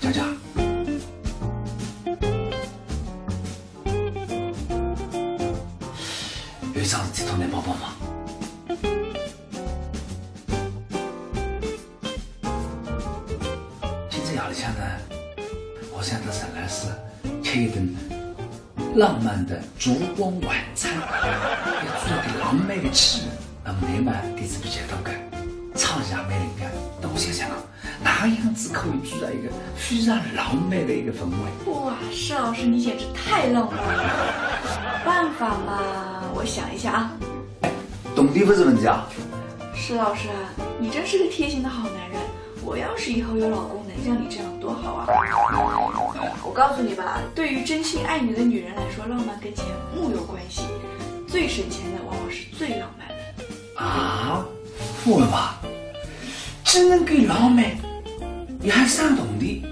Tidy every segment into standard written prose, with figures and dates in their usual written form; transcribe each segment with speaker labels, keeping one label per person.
Speaker 1: 佳佳，有一桩事体，同你帮帮忙。今朝夜里向呢，我想到陈老师吃一顿浪漫的烛光晚餐，要做一个浪漫的气氛。那么你嘛，底子比较多个，创意也蛮灵感。但我想想啊，哪样子可以制造一个非常浪漫的一个氛围？
Speaker 2: 哇，施老师你简直太浪漫了！办法嘛，我想一下啊。
Speaker 1: 动力不是问题啊。
Speaker 2: 施老师啊，你真是个贴心的好男人。我要是以后有老公能像你这样多好啊！我告诉你吧，对于真心爱你的女人来说，浪漫跟钱木有关系，最省钱的往往是最浪漫的。
Speaker 1: 啊，不会吧？只能给浪漫，你还上动力，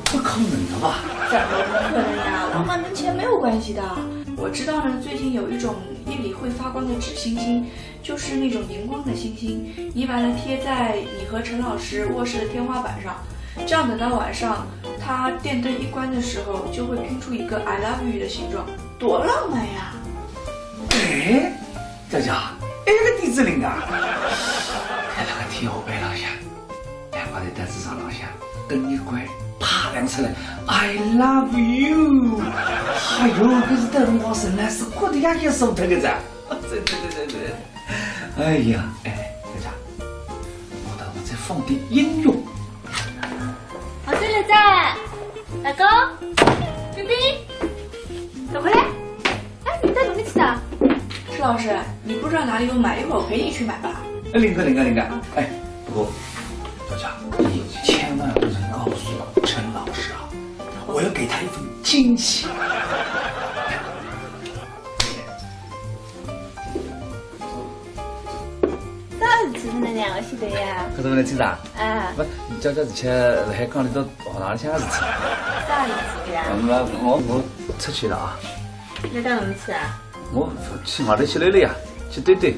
Speaker 1: 不可能的吧？
Speaker 2: 怎么不可能呀？浪漫跟钱没有关系的。我知道呢，最近有一种夜里会发光的纸星星，就是那种荧光的星星，你把它贴在你和陈老师卧室的天花板上，这样等到晚上，他电灯一关的时候，就会拼出一个 I love you 的形状，多浪漫呀！
Speaker 1: 哎，佳佳，这个点子灵啊！在那个天花板上向，两个人在纸上向，灯一关，啪亮出来 ，I love you！ 哎呦，可是等我神来是我的眼睛手疼个噻！对。哎呀，哎，佳佳，我到我再放点音乐。
Speaker 3: 好醉了在，老公，冰冰，快回来！哎，你带什么去的？
Speaker 2: 施老师，你不知道哪里有买，一会儿我陪你去买吧。
Speaker 1: 林哥，哎，不过，佳佳，你千万不能告诉陈老师啊，我要给他一份惊喜。
Speaker 3: 啥事体呢？两个晓得呀？
Speaker 1: 可是问题啥？
Speaker 3: 啊，
Speaker 1: 不，佳佳之前辣海讲里头学堂里向个事体。
Speaker 3: 啥事体呀？
Speaker 1: 我出去了啊。
Speaker 3: 你干什么去啊？
Speaker 1: 我去外头去溜溜呀，去堆堆。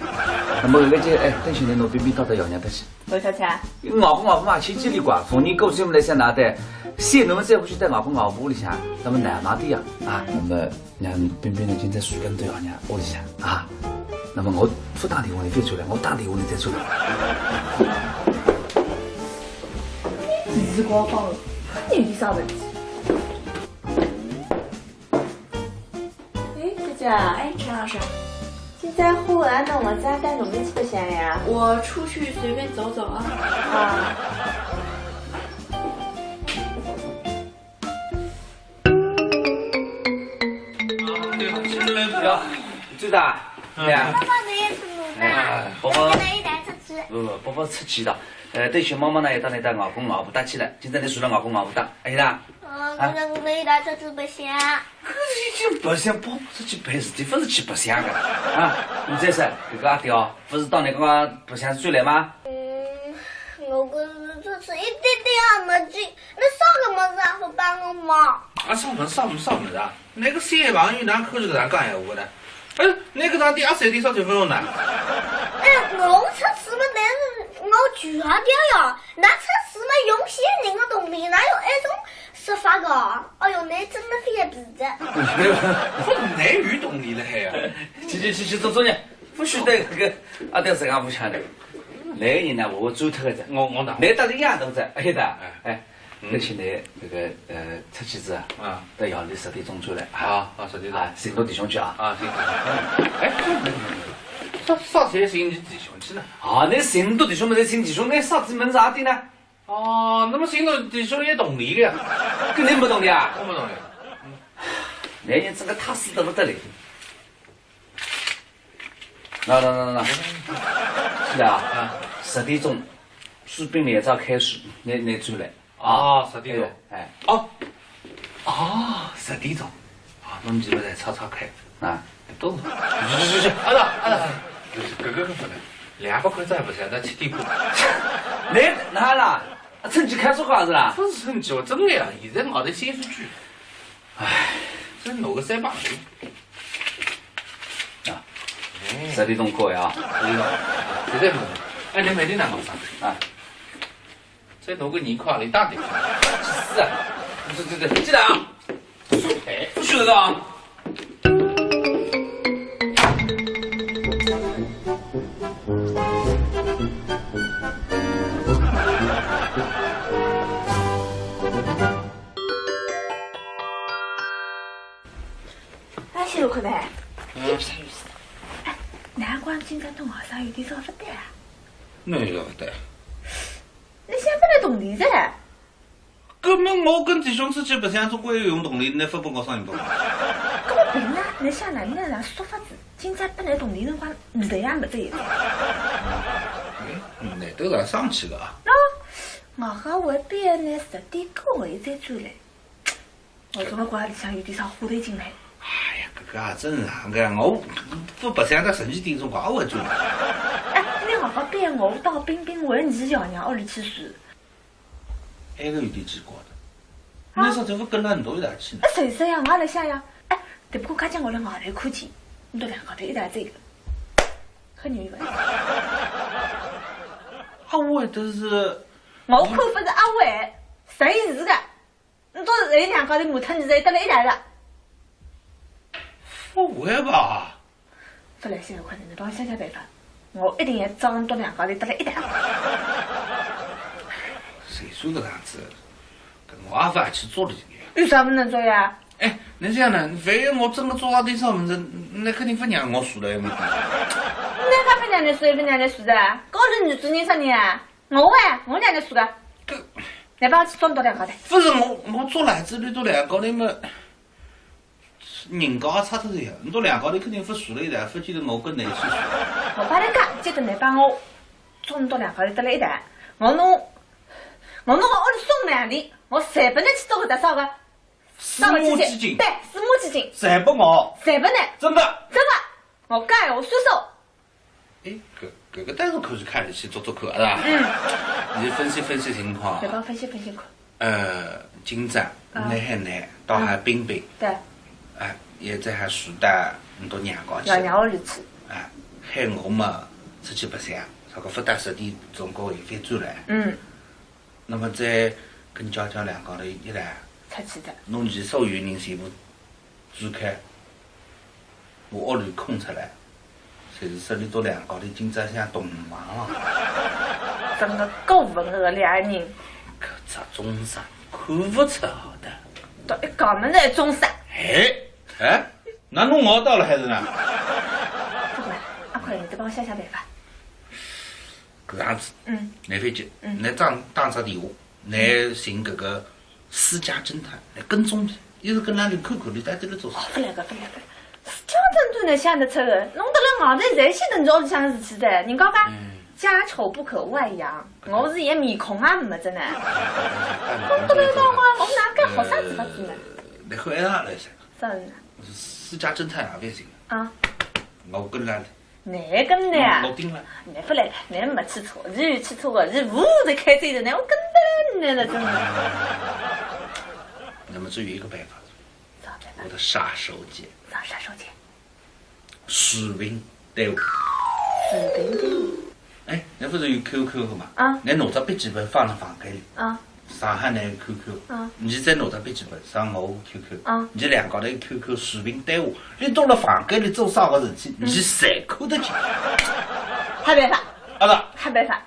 Speaker 1: 那么那个等现在侬边边到爷娘搭去。
Speaker 3: 多少钱？
Speaker 1: 外婆嘛，去几里瓜，逢年过节我们来想拿的，先侬们再回去带外婆外婆屋里向，那么奶妈的呀啊，那么让边边呢今天睡跟到爷娘屋里向啊，那么我不打电话你别出来，我打电话你再出来。
Speaker 3: 时光帮了，肯定有啥问题。哎，姐姐，
Speaker 2: 哎，陈老师，
Speaker 3: 现在喝完了，我家带准备去白相呀？
Speaker 2: 我出去随便走走啊。
Speaker 3: 啊。
Speaker 1: 哟，最大，对呀。
Speaker 4: 爸爸你也是我的，
Speaker 1: 宝宝，
Speaker 4: 跟他一起出去。
Speaker 1: 宝宝出去了。等小妈妈呢，也到那带外公外婆搭去了。今天你睡了外公外婆搭，哎啦。
Speaker 4: 刚才我们一起出去白相。
Speaker 1: 可是已经白相，宝宝出去办事体，不是去白相的啊！你这是这个阿刁，不是到你刚刚白相出来吗？
Speaker 4: 我可是出去一点点也没进，你啥个么子也不帮我忙。
Speaker 5: 啊，啥么子啊？那个小朋友哪口就搿样讲闲话的？哎，那个当第23点少9分钟呢？
Speaker 4: 哎，我出事嘛，但是我住下掉呀。那出事嘛，用些人的动力，哪有那种说法个？哎呦，那真的非常皮的。
Speaker 5: 我哪有动力了还呀？
Speaker 1: 去走呢，不许得那个阿刁这样不抢的。那个人呢，我走脱个子，
Speaker 5: 我哪？
Speaker 1: 那到底样都在，哎的，哎。而且呢，那个出去子啊，到夜里10点钟出来
Speaker 5: 啊，10点钟，
Speaker 1: 寻到弟兄去啊。
Speaker 5: 啊，行。哎，啥才寻你弟兄去呢？
Speaker 1: 啊，那寻到弟兄没得寻弟兄，那啥子门啥的呢？
Speaker 5: 哦，那么寻到弟兄有动力的呀？
Speaker 1: 肯定不动力啊！
Speaker 5: 我不动力。
Speaker 1: 那人真的踏实得不得了。那，是的啊，10点钟，士兵连招开始，你出来。
Speaker 5: 啊，10点钟，
Speaker 1: 哎，
Speaker 5: 哦，10点钟，啊，我们这边在吵开，
Speaker 1: 啊，
Speaker 5: 懂了，去，阿达，哥不能，200块再不行，那7点半，
Speaker 1: 那啦，成绩看出话是啦？
Speaker 5: 不是成绩，我真的呀，现在没得显示句，唉，这弄个3把手，
Speaker 1: 啊，10点钟过呀
Speaker 5: ，10点钟，现在弄，哎，你每天哪搞啥？
Speaker 1: 啊。
Speaker 5: 再弄个2块，你大点。
Speaker 1: 是啊。对，进来啊！哎，不许的啊！
Speaker 2: 哎，谢陆克呗。
Speaker 5: 嗯，
Speaker 2: 哎，难怪今朝同学生有点少不对啊。
Speaker 5: 那有不对。
Speaker 2: 你想不来动力噻？
Speaker 5: 根本我跟弟兄之间白相总归要用动力，你分不我上一步。
Speaker 2: 搿么病呢？你想哪能让说法子？今朝本来动力辰光，味道也没这一点。
Speaker 5: 难得上上去个啊！
Speaker 2: 我和我边呢10点过后再转来。我总觉着里向有点少花头进来。
Speaker 5: 哎呀，搿个也正常个，我不白相到12点钟光我会转。
Speaker 2: 哎，你好好边我到冰冰为你小娘屋里去住。
Speaker 5: 埃个有点奇怪的，那时候怎么跟了很多一道去呢？
Speaker 2: 谁说呀？我来想呀。哎，只不过刚讲我来外头看见，你都两个头一道这个，很牛个。
Speaker 5: 阿伟都是，
Speaker 2: 我看不是阿伟，谁是个？你都是人两高头木头，你才得了一台了。
Speaker 5: 不会吧？
Speaker 2: 不来现在快点，你帮我想想办法，我一定要早上到两高头得了一台。
Speaker 5: 谁说个样子？跟我阿爸去做的这个。
Speaker 2: 有啥不能做呀？
Speaker 5: 哎，你这样呢？非要我真的做到点上门子，那肯定不让我输了，有没有？
Speaker 2: 那还不让你输，不让你输的？高头女主人啥人啊？我让你输的。来帮我去装到两高头。
Speaker 5: 不是我做来子你都两高头嘛，人高也差脱的呀。你到两高头肯定不输了一台，不记得我跟你去输。
Speaker 2: 我帮你讲，接着你帮我装到两高头得了一台，我弄我屋里送两年，我才不能去做个得烧个。
Speaker 5: 私募基金。
Speaker 2: 对，私募基金。
Speaker 5: 谁不我？
Speaker 2: 谁不能？
Speaker 5: 真的。
Speaker 2: 真的，我盖我说手。
Speaker 5: 哎，搿个单是可以看得起做看是吧？你分析分析情况。
Speaker 2: 来帮我分析分析看。
Speaker 5: 今朝你海南到海冰冰。
Speaker 2: 对。
Speaker 5: 哎，现在还顺带你到娘家去。
Speaker 2: 到娘屋里去。
Speaker 5: 哎，海我嘛出去白相，这个不到10点钟过后又转来。那么再跟娇娇两高头一来。
Speaker 2: 出去的。
Speaker 5: 侬前所有人全部转开，我屋里空出来，侪是说你到两高头今朝像同房了。
Speaker 2: 真的够文个两人。
Speaker 5: 搿只中山看不出好的。
Speaker 2: 到一讲么那中山。
Speaker 5: 哎，那侬熬到了还是呢？
Speaker 2: 不管，阿快，你再帮我想想办法。
Speaker 5: 搿样子。来飞机，来打只电话，来寻搿个私家侦探来跟踪你，一直跟那里看看你到底在做啥。
Speaker 2: 不来个。私家侦探能想得出个？弄得了外头侪晓得你屋里向事体的，人家讲家丑不可外扬，我是连面孔也没着呢。弄得了到我哪敢好啥子法子呢？
Speaker 5: 你看啥来噻？
Speaker 2: 啥人呢？
Speaker 5: 私家侦探也不行。我跟来了。
Speaker 2: 哪跟的呀？
Speaker 5: 老丁了。
Speaker 2: 你不来了，你没去错，你有去错个，你屋子开这的，我跟得了你了，真的。
Speaker 5: 那么只有一个办法。
Speaker 2: 啥办法？
Speaker 5: 我的杀手锏。
Speaker 2: 啥杀手锏？
Speaker 5: 视频对话。
Speaker 2: 视频对话。
Speaker 5: 哎，你不是有 QQ 的嘛？你拿着笔记本放在房间里。上海那个 QQ，你再拿着笔记本上我 QQ，你两高头 QQ 视频对话，你到了房间里做啥个事体，你侪看得见。
Speaker 2: 还办法？
Speaker 4: 还办法。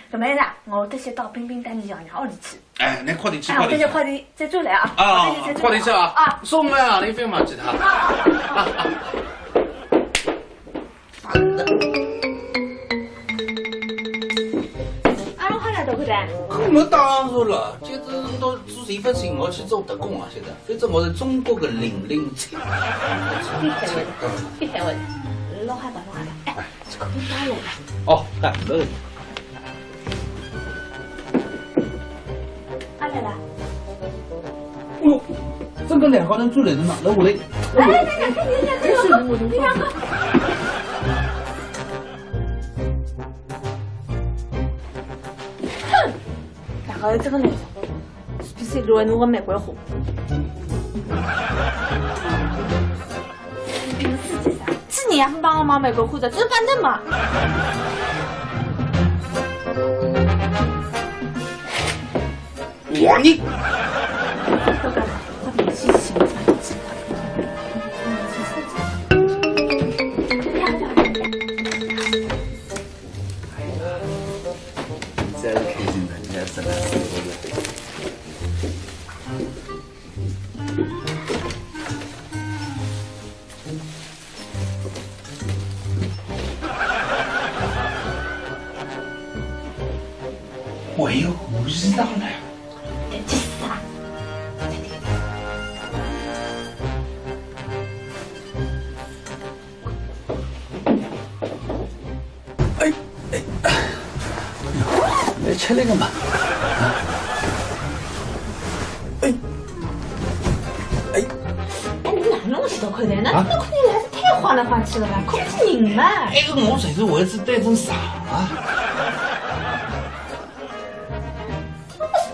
Speaker 2: 搿么样子，我得先到冰冰带你爷娘屋里去。
Speaker 5: 哎，你快点去，
Speaker 2: 我这些快递再转来啊！
Speaker 1: 快点去啊！送麦啊，你别忘记他。
Speaker 5: 烦的。
Speaker 2: 阿龙好来多回来。
Speaker 5: 我当然了，接着到做这份事，我去做特工啊！现在，反正我是中国的007。
Speaker 2: 别开我，老害怕，老害怕。哎，这个别打了。
Speaker 5: 哦，干了。
Speaker 2: 阿来了。
Speaker 5: 哎呦，这个两个人住来的哪？那我嘞？
Speaker 2: 哎，你两个。好像这个男生是不是乱弄个玫瑰花？这个世界上，几年还帮我买玫瑰花的，这反正嘛。
Speaker 5: 我你，
Speaker 1: 真开心的，你看真的是我有无意到了。来吃那个嘛，
Speaker 3: 哎，你哪弄许多块的？那看起来还是太花来花去了吧？可不是人嘛。
Speaker 1: 哎，我才是为此带种啥啊？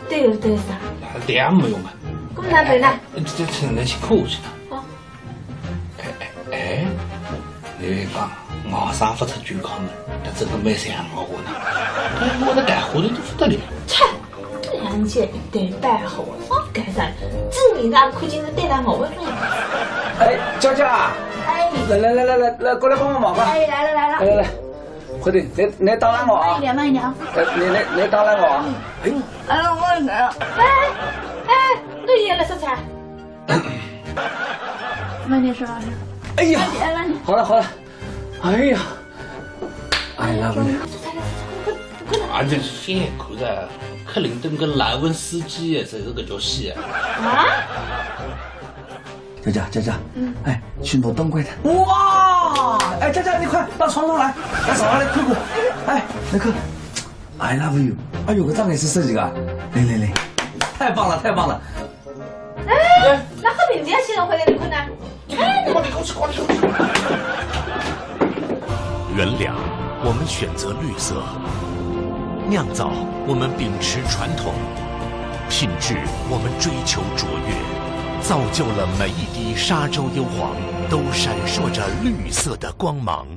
Speaker 3: 对啥？
Speaker 1: 这样没用嘛。
Speaker 3: 咁哪对呢？
Speaker 1: 这趁得起客气呢。
Speaker 3: 哦。
Speaker 1: 哎，你讲我啥不出健康的，但真的没想我呢。我的干活的都不得了。
Speaker 3: 切，两姐一对白好，啥干啥？证明咱看见是对待我的种样子。
Speaker 1: 哎，娇娇啊！
Speaker 3: 哎，
Speaker 1: 来，过来帮忙吧！
Speaker 3: 哎，来了。
Speaker 1: 来，快点，你打烂我啊！
Speaker 3: 慢一点。
Speaker 1: 你打烂我啊！
Speaker 3: 哎，我来。哎，你也来说菜。慢点说。
Speaker 1: 哎呀，
Speaker 3: 慢点。
Speaker 1: 好了，哎呀，I love you。
Speaker 5: 俺这现在看着克林顿跟莱文斯基才是个叫戏
Speaker 3: 啊！
Speaker 1: 佳佳，哎，去挪灯柜的。哇！哎，佳佳，你快到床头来，来上来看看。哎，那个 ，I love you。哎呦，个张也是设计的，来，太棒了。
Speaker 3: 哎，那和明天先生回来的困难。哎，
Speaker 5: 快点，快点。
Speaker 6: 原谅，我们选择绿色；酿造，我们秉持传统；品质，我们追求卓越。造就了每一滴沙洲幽黄都闪烁着绿色的光芒。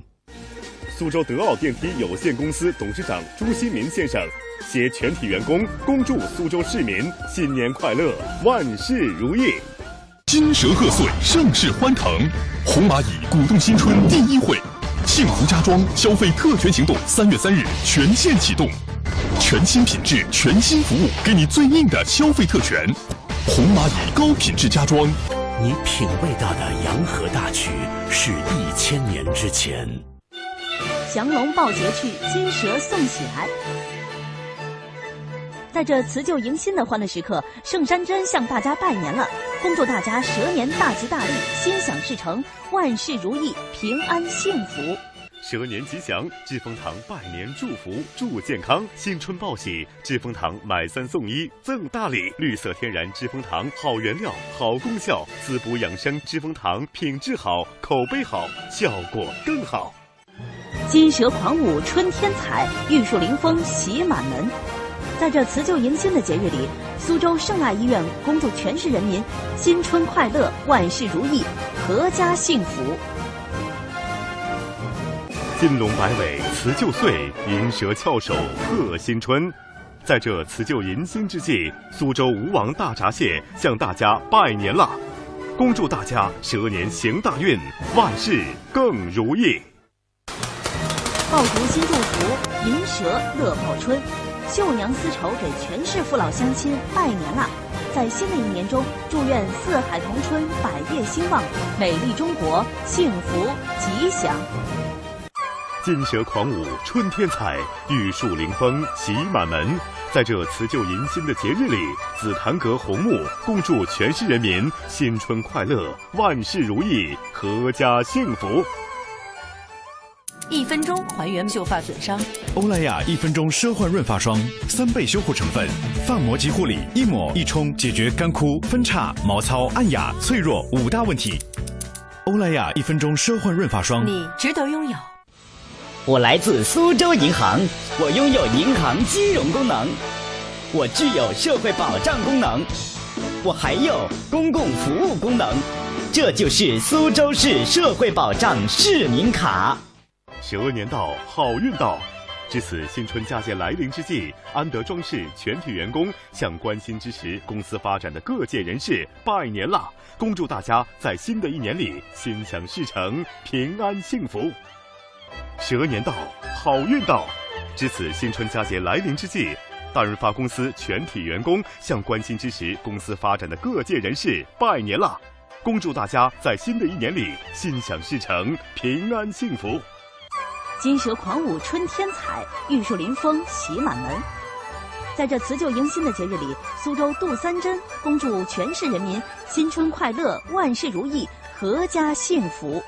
Speaker 7: 苏州德奥电梯有限公司董事长朱新民先生携全体员工恭祝苏州市民新年快乐，万事如意。
Speaker 8: 金蛇贺岁，盛世欢腾，红蚂蚁鼓动新春第一会，幸福家装消费特权行动3月3日全线启动，全新品质，全新服务，给你最硬的消费特权。红蚂蚁高品质家装，
Speaker 6: 你品味到的洋河大曲是1000年之前。
Speaker 9: 降龙报捷去，金蛇送喜来。在这辞旧迎新的欢乐时刻，盛山珍向大家拜年了，恭祝大家蛇年大吉大利，心想事成，万事如意，平安幸福。
Speaker 7: 蛇年吉祥，知蜂堂拜年祝福，祝健康，新春报喜，知蜂堂买3送1，赠大礼。绿色天然知蜂堂，好原料，好功效，滋补养生。知蜂堂品质好，口碑好，效果更好。
Speaker 9: 金蛇狂舞春天彩，玉树临风喜满门。在这辞旧迎新的节日里，苏州圣爱医院恭祝全市人民新春快乐，万事如意，阖家幸福。
Speaker 7: 金龙摆尾辞旧岁，银蛇翘首贺新春。在这辞旧迎新之际，苏州吴王大闸蟹向大家拜年了，恭祝大家蛇年行大运，万事更如意。
Speaker 9: 爆竹新祝福，银蛇乐报春。绣娘丝绸给全市父老乡亲拜年了，在新的一年中，祝愿四海同春，百业兴旺，美丽中国幸福吉祥。
Speaker 7: 金蛇狂舞春天彩，玉树临风喜满门。在这辞旧迎新的节日里，紫檀阁红木恭祝全市人民新春快乐，万事如意，阖家幸福。
Speaker 9: 1分钟还原秀发损伤。
Speaker 8: 欧莱雅1分钟奢焕润发霜，3倍修护成分，发膜及护理，一抹一冲，解决干枯、分叉、毛糙、暗哑、脆弱5大问题。欧莱雅1分钟奢焕润发霜，
Speaker 9: 你值得拥有。
Speaker 10: 我来自苏州银行，我拥有银行金融功能，我具有社会保障功能，我还有公共服务功能，这就是苏州市社会保障市民卡。
Speaker 7: 蛇年到，好运到，值此新春佳节来临之际，安德装饰全体员工向关心支持公司发展的各界人士拜年啦！恭祝大家在新的一年里心想事成，平安幸福。蛇年到，好运到！值此新春佳节来临之际，大润发公司全体员工向关心支持公司发展的各界人士拜年啦！恭祝大家在新的一年里心想事成，平安幸福。
Speaker 9: 金蛇狂舞春天彩，玉树临风喜满门。在这辞旧迎新的节日里，苏州杜三珍恭祝全市人民新春快乐，万事如意，阖家幸福。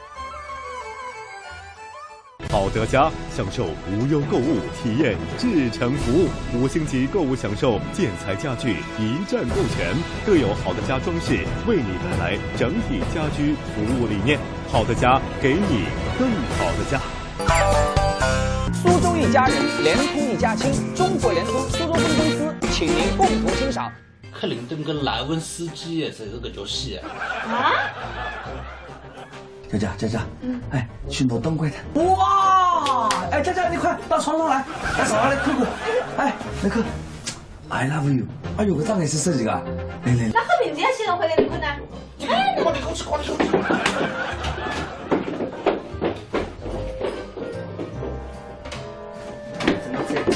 Speaker 7: 好德家享受无忧购物体验至诚服务，5星级购物享受建材家具一站购全，更有好德家装饰为你带来整体家居服务理念。好德家给你更好的家。
Speaker 11: 苏州一家人，联通一家亲，中国联通苏州分公司，请您共同欣赏。
Speaker 5: 克林顿跟莱文斯基的这个叫戏
Speaker 3: 啊！
Speaker 1: 佳佳，哎，去挪灯柜的。哇，哎，佳佳，你快到床上来，来手上来看看。哎，那个 ，I love you。哎呦，这张也是设计的，来。
Speaker 3: 那和名字也写了回来，你看呢？
Speaker 5: 哎，快点，快点。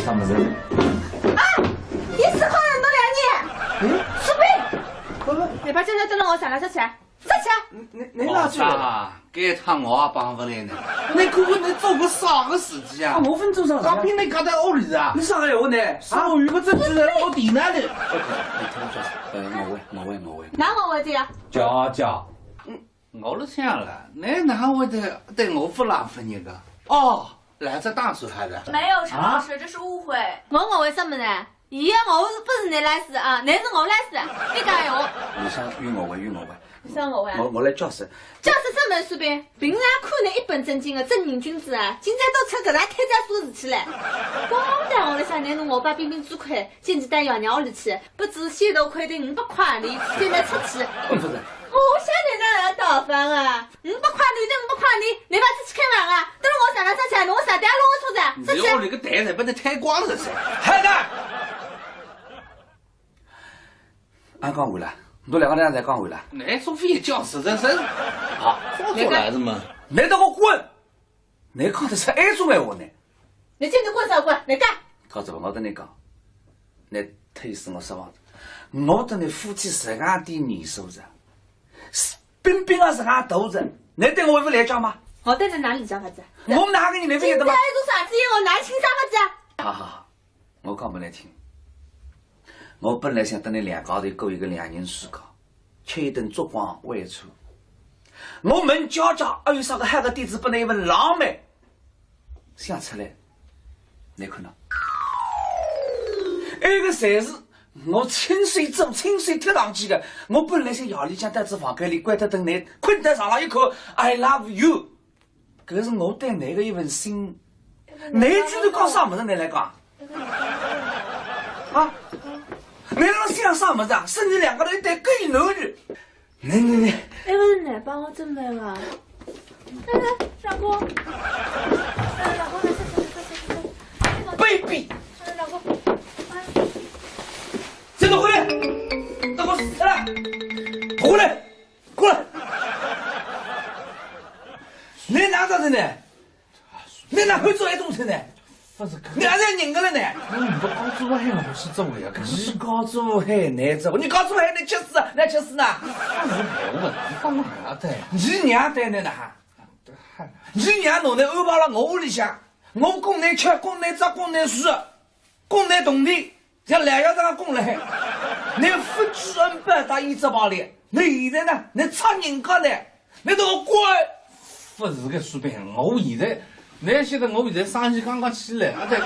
Speaker 1: 啥么子？
Speaker 3: 啊！你是好人多两年。苏菲，
Speaker 1: 不，
Speaker 3: 你把这个等到我上来上去，上去。
Speaker 1: 你哪去了？
Speaker 5: 给他我帮不来呢。你看看你做个啥个事情啊？
Speaker 1: 我分做啥？
Speaker 5: 刚比你搞到屋里啊？
Speaker 1: 你啥个我呢？
Speaker 5: 啊，我有个证据在我地那里。
Speaker 1: 你听我说，我问。
Speaker 3: 哪我问的呀？
Speaker 1: 叫。
Speaker 5: 我都想了，你哪会对我不浪费一个？哦。来自大水海的，
Speaker 2: 没有陈老师，这是误会。
Speaker 3: 我为什么呢？我不是你来事啊，那是我来事。你讲闲话。
Speaker 1: 你想与我为？
Speaker 3: 你想我为？
Speaker 1: 我来教示。
Speaker 3: 教示什么水平？平常看你一本正经的正人君子啊，今天都出搿样开战书的事体来。光带我来想，拿我把冰冰猪块经济单要鸟里去，不止先头亏的500块钿，现在出去。
Speaker 1: 不是。
Speaker 3: 我晓得哪能倒翻啊！500块钿的500块钿，你把出去开忙啊！等我上来上去，侬啥点弄我车子？
Speaker 5: 你要那个袋子把你太光了噻！
Speaker 1: 孩子，俺讲完了，侬两个人才讲完了。
Speaker 5: 那除非叫实真身，好，做来是吗？
Speaker 1: 你给我滚！你讲的是爱种闲话呢？
Speaker 3: 你今天滚啥滚？你干？
Speaker 1: 搞这个，我跟你讲，你忒使我失望了。我跟你夫妻是俺的年收入。冰冰是俺头子，你对我会不来讲吗？
Speaker 3: 我对你哪里讲法子？
Speaker 1: 我哪跟你来不的吗？
Speaker 3: 今天做啥子？我哪清啥法子？
Speaker 1: 好，我讲不来听。我本来想等你两高头购一个2人书稿，吃一顿烛光晚餐。我问娇娇，还有啥个好个点子不能一份浪漫？想出来，你看到？那个才是。我清水走，清水贴上去的。我本来想夜里向待在房间里，关着灯来困在上了一口 I love you。可是我对你的一份心，你居然讲啥么子？你来讲啊？你让想啥么子啊？甚至两个人一对 gay 男女。你，
Speaker 3: 那个是哪帮我准备了？来，老公，老公来
Speaker 1: ，baby，
Speaker 3: 老公。
Speaker 1: 这个回来，等我死了，过来，过来！你哪着的呢？你哪会做这种事呢？
Speaker 5: 不是，
Speaker 1: 你还在拧个了呢？
Speaker 5: 你不搞做海，我不是做呀？
Speaker 1: 你搞做海，你做？你搞做海，你吃屎，你吃屎呢？
Speaker 5: 我干嘛的？
Speaker 1: 你娘带你呢？你娘弄的安排了我屋里向，我供你吃，供你吃，供你睡，供你动地。像2月这样供来，你不知恩不答一直跑来，你现在呢？你插人家呢？你给我滚！
Speaker 5: 不是个水平，我现在，你晓得我现在生意刚刚起来，对，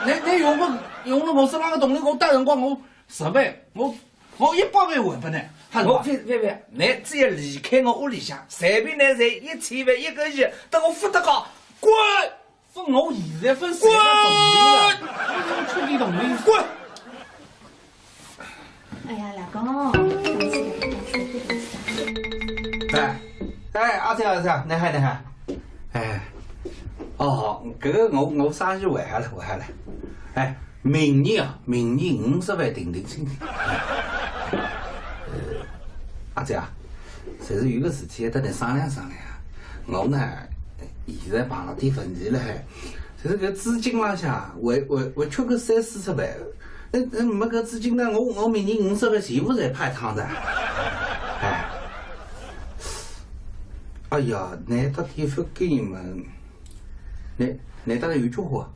Speaker 5: 你用了我是那个动力，我带辰光我10倍，我100倍还不呢？
Speaker 1: 我别，你只要离开我屋里向，随便你赚1000万1个亿，等我付得高，滚！
Speaker 5: 分我现在分3个动力了，我出点动力，
Speaker 1: 滚！
Speaker 3: 哎呀，老公，
Speaker 5: 哎，阿仔，你好，哎，哦，搿
Speaker 1: 搿个我生日还下来。哎，明年50万定心定。阿姐啊，侪是有个事体还得来商量。我呢，现在碰到点问题了，就是搿资金浪向还缺个30-40万。没搿资金呢，我明年50万全部侪派趟的。哎呀，难得点分给你们，难得有句话，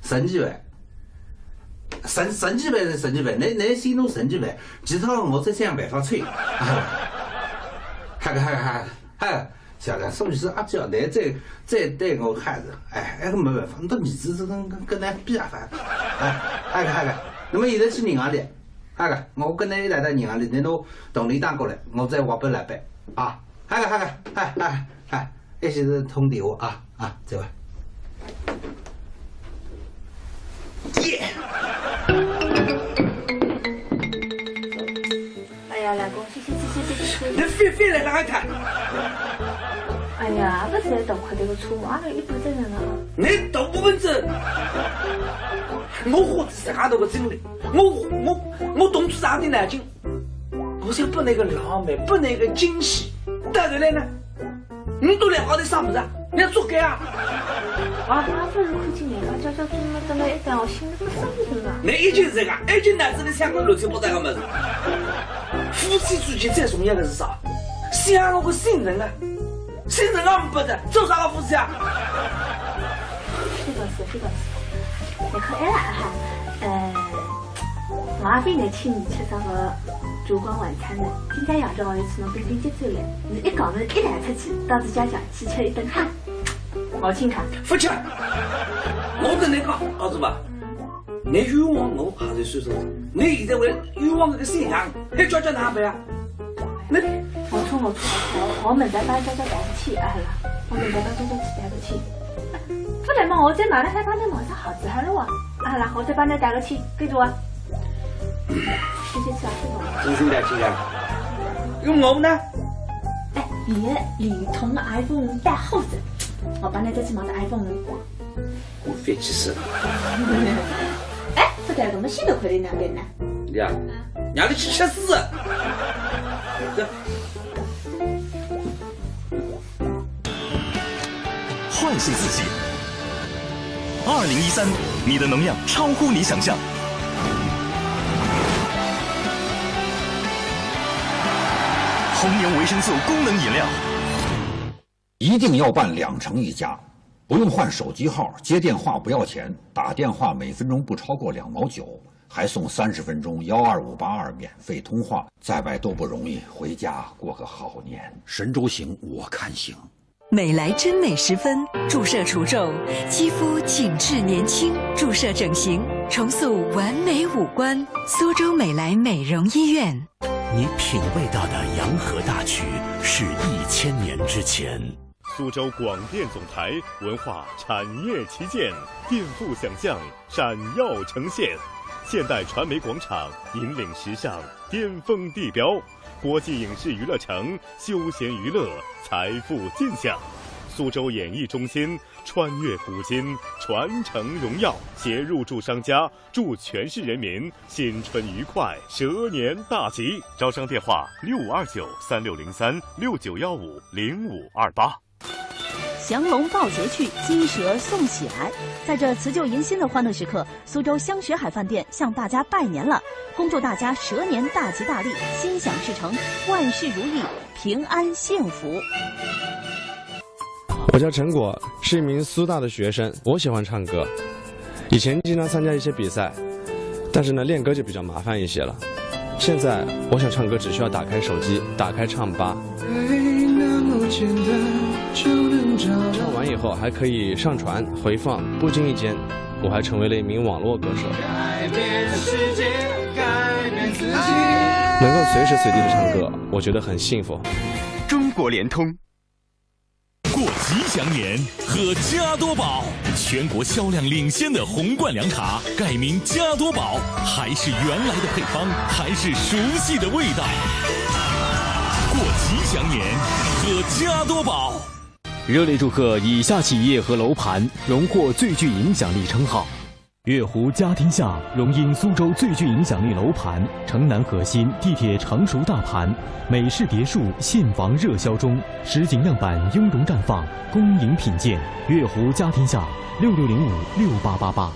Speaker 1: 神几万，神几万是神几万，你先弄神几万，其他我再想办法催。嗨，小梁，所以是阿姐，你再对我孩子，哎，没办法，你的儿子是跟咱比啊，嗨，那么现在去银行里，我跟你一来到银行里，你拿同理单过来，我再划拨来办啊。嗨，一些是通电话啊，再会。耶！
Speaker 2: 哎呀，老公，谢。
Speaker 1: 你飞来哪一趟？
Speaker 2: 哎呀，不是在倒快这个车嘛，阿拉一半责任了。
Speaker 1: 你倒部分责任，我花的啥多个精力，我动出啥的脑筋，我想把那个浪漫，把那个惊喜带回来呢。你都来好的啥么子啊？你要做该啊！
Speaker 2: 啊，不是看见人家叫做么等了一等，我心里不生分啊。
Speaker 1: 你已经是这个，已经脑子里想个乱七八糟个么子。夫妻之间最重要的是啥？相互信任啊！信任啊没得，做啥个夫妻啊？
Speaker 2: 非常是。你看哎哈，我也非来请你吃啥个烛光晚餐的。今天夜到我要去侬冰冰接走了，你一讲是一来出去，到自家讲去吃一顿饭，我请客。
Speaker 1: 不吃，我跟你讲，儿子吧，你冤枉我还是算数，你现在为冤枉这个信仰，还叫哪办啊？你
Speaker 2: 我错，我明天把佳佳带回去，好了，我明天把佳佳去带回去。不然嘛，我再马上再帮你弄上好子好了哇，好了，我再帮你带回去，记住啊。谢谢吃啊，谢谢。
Speaker 1: 真心的，亲家。用我呢？
Speaker 2: 哎，连同 iPhone 带后子，我帮你再去买个 iPhone。
Speaker 1: 我飞起死了。
Speaker 2: 哎，不对，我们现在快点两点呢。
Speaker 1: 呀，让你去吃屎！
Speaker 6: 唤醒自己。2013，你的能量超乎你想象。红牛维生素功能饮料，
Speaker 12: 一定要办2城1家，不用换手机号，接电话不要钱，打电话每分钟不超过2毛9，还送30分钟12582免费通话。在外都不容易，回家过个好年。神州行，我看行。
Speaker 13: 美莱真美时分，注射除皱，肌肤紧致年轻；注射整形，重塑完美五官。苏州美莱美容医院。
Speaker 6: 你品味到的洋河大曲是1000年之前。
Speaker 7: 苏州广电总台文化产业旗舰，颠覆想象，闪耀呈现。现代传媒广场引领时尚，巅峰地标。国际影视娱乐城，休闲娱乐，财富尽享。苏州演艺中心穿越古今，传承荣耀。携入驻商家，祝全市人民新春愉快，蛇年大吉。招商电话6529360369150528。
Speaker 9: 降龙抱节去，金蛇送喜来。在这辞旧迎新的欢乐时刻，苏州香雪海饭店向大家拜年了，恭祝大家蛇年大吉大利，心想事成，万事如意，平安幸福。
Speaker 14: 我叫陈果，是一名苏大的学生。我喜欢唱歌，以前经常参加一些比赛，但是呢，练歌就比较麻烦一些了。现在我想唱歌，只需要打开手机，打开唱吧。唱完以后还可以上传回放，不经意间我还成为了一名网络歌手。能够随时随地的唱歌，我觉得很幸福。
Speaker 6: 中国联通。过吉祥年，喝加多宝，全国销量领先的红罐凉茶，改名加多宝，还是原来的配方，还是熟悉的味道。过吉祥年，喝加多宝。
Speaker 15: 热烈祝贺以下企业和楼盘荣获最具影响力称号：月湖家天下荣膺苏州最具影响力楼盘，城南核心地铁成熟大盘，美式别墅现房热销中，实景样板雍容绽放，恭迎品鉴。月湖家天下66056888。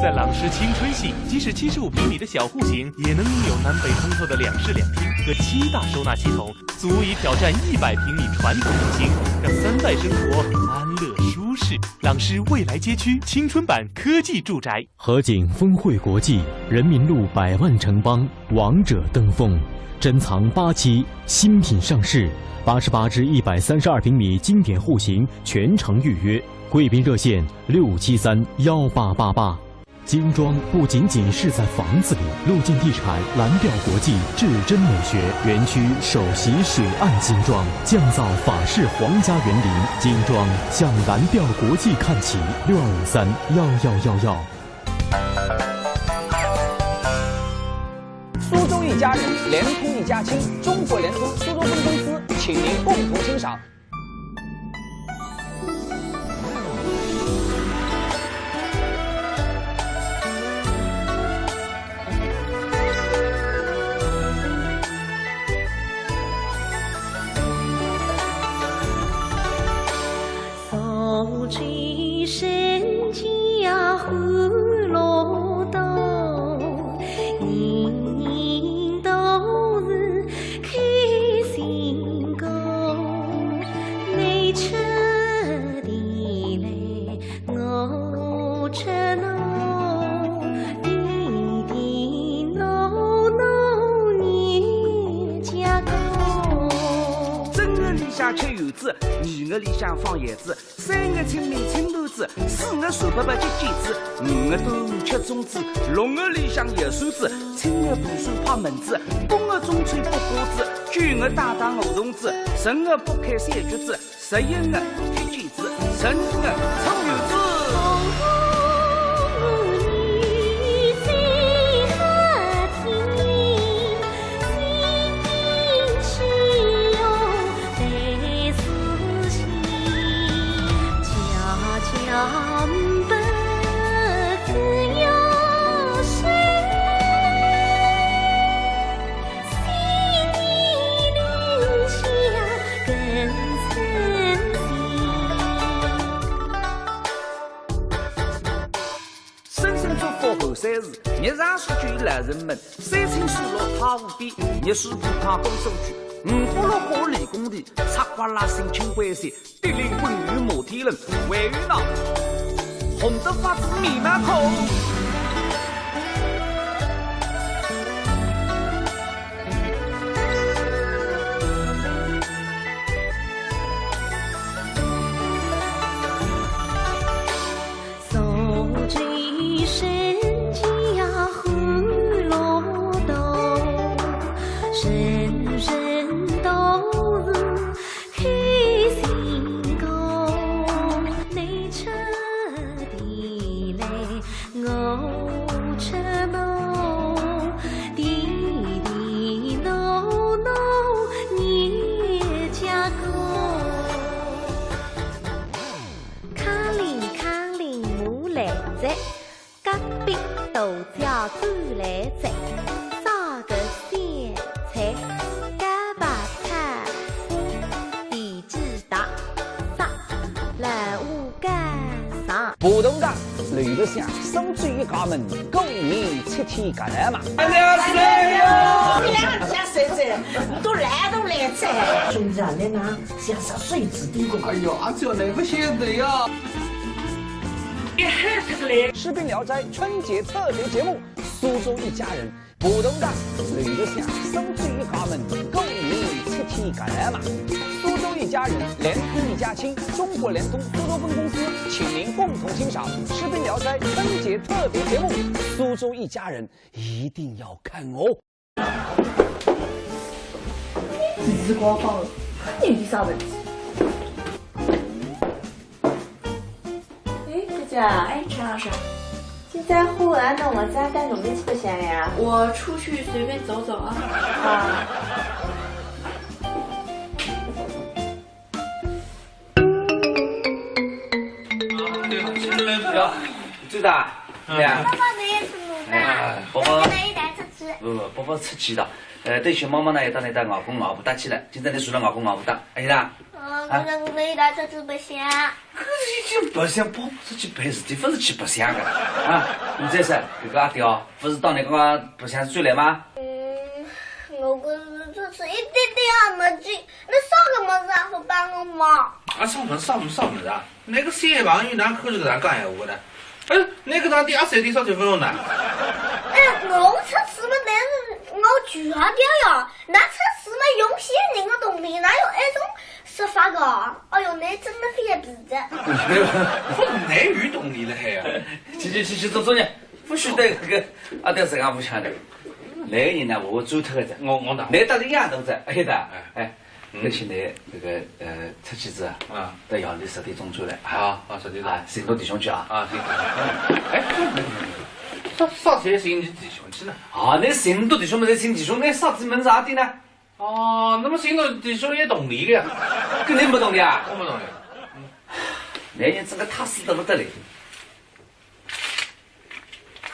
Speaker 16: 在朗诗青春系，即使75平米的小户型，也能拥有南北通透的2室2厅和7大收纳系统，足以挑战100平米传统户型，让3代生活安乐舒适。朗诗未来街区青春版科技住宅，
Speaker 15: 合景峰汇国际人民路100万城邦王者登峰，珍藏8期新品上市，88至132平米经典户型全程预约，贵宾热线6731888。精装不仅仅是在房子里，陆晋地产蓝调国际至臻美学园区首席水岸精装，降造法式皇家园林精装，向蓝调国际看齐，62531111。
Speaker 11: 苏州一家人，联通一家亲，中国联通苏州分公司，请您共同欣赏。
Speaker 17: 2个里向放叶子，3个清明青豆子，4个手伯伯结剪子，5个端午吃粽子，6个里向有扇子，7个读书拍门子，8个中秋剥果子，9个打打鹅童子，10个剥开三橘子，11个踢毽子，12个唱游子。日常数据老人们，3清水落太湖边，热水铺康东收据，5花落花理工地，插花拉新青灰色，地灵滚雨摩天轮，位于那红的发自密码口。不动荡，绿的像手举一家门，狗年7天干来嘛。你俩像谁噻？都来都来噻！兄弟啊，你那像是水质顶过。哎呦，阿舅你不晓得呀。士兵聊斋春节特别节目，苏州一家人，不动荡，绿的像手举一家门，狗年7天干来嘛。苏州一家人，联通一家亲，中国联通苏州分公司，请您共同欣赏《士兵聊斋》春节特别节目。苏州一家人一定要看哦！
Speaker 2: 日光房，肯定有啥问题。哎，姐姐，哎，陈老师，现在湖岸弄么子带侬们去不行呀？我出去随便走走啊。啊。
Speaker 1: 最大，对呀。
Speaker 4: 爸爸没什么的，
Speaker 1: 宝宝，
Speaker 4: 一带出去。
Speaker 1: 宝宝出去了。对熊猫猫呢，也到那带外公外婆打起来。今天你除了外公外婆打，哎呀。
Speaker 4: 可是我们一带出去不想。
Speaker 1: 可是已经不想，宝宝出去陪事体，不是去不想的啊！你这是这个阿刁，不是到那个不想追来吗？
Speaker 4: 我可是就是一点点也没劲，你啥个么子也不帮我忙。
Speaker 5: 啥么子啊？那个小朋友哪可是这样讲闲话的？哎，那个当第二三天少结婚了呢？
Speaker 4: 哎，我出事嘛，但是我拒掉呀。那出事嘛，用些人的动力，哪有那种说法个？哎呦，那真的非要鼻子。
Speaker 5: 我内娱动力了还呀？
Speaker 1: 去，走呢，不许得这个阿刁是俺不抢的。那个人呢，我走脱的，
Speaker 5: 我打，
Speaker 1: 那打的样都在，哎的，哎。而且呢，这个出去子啊，到夜里10点钟出来
Speaker 5: 啊，10点钟，
Speaker 1: 寻到弟兄去啊，
Speaker 5: 行。哎，啥时候寻你弟兄去呢？
Speaker 1: 啊，那寻到弟兄没得寻弟兄，那啥子门啥的呢？
Speaker 5: 哦，那么寻到弟兄也动力的呀？
Speaker 1: 肯定不动力啊！
Speaker 5: 我不动力。
Speaker 1: 那人这个踏实得不得嘞？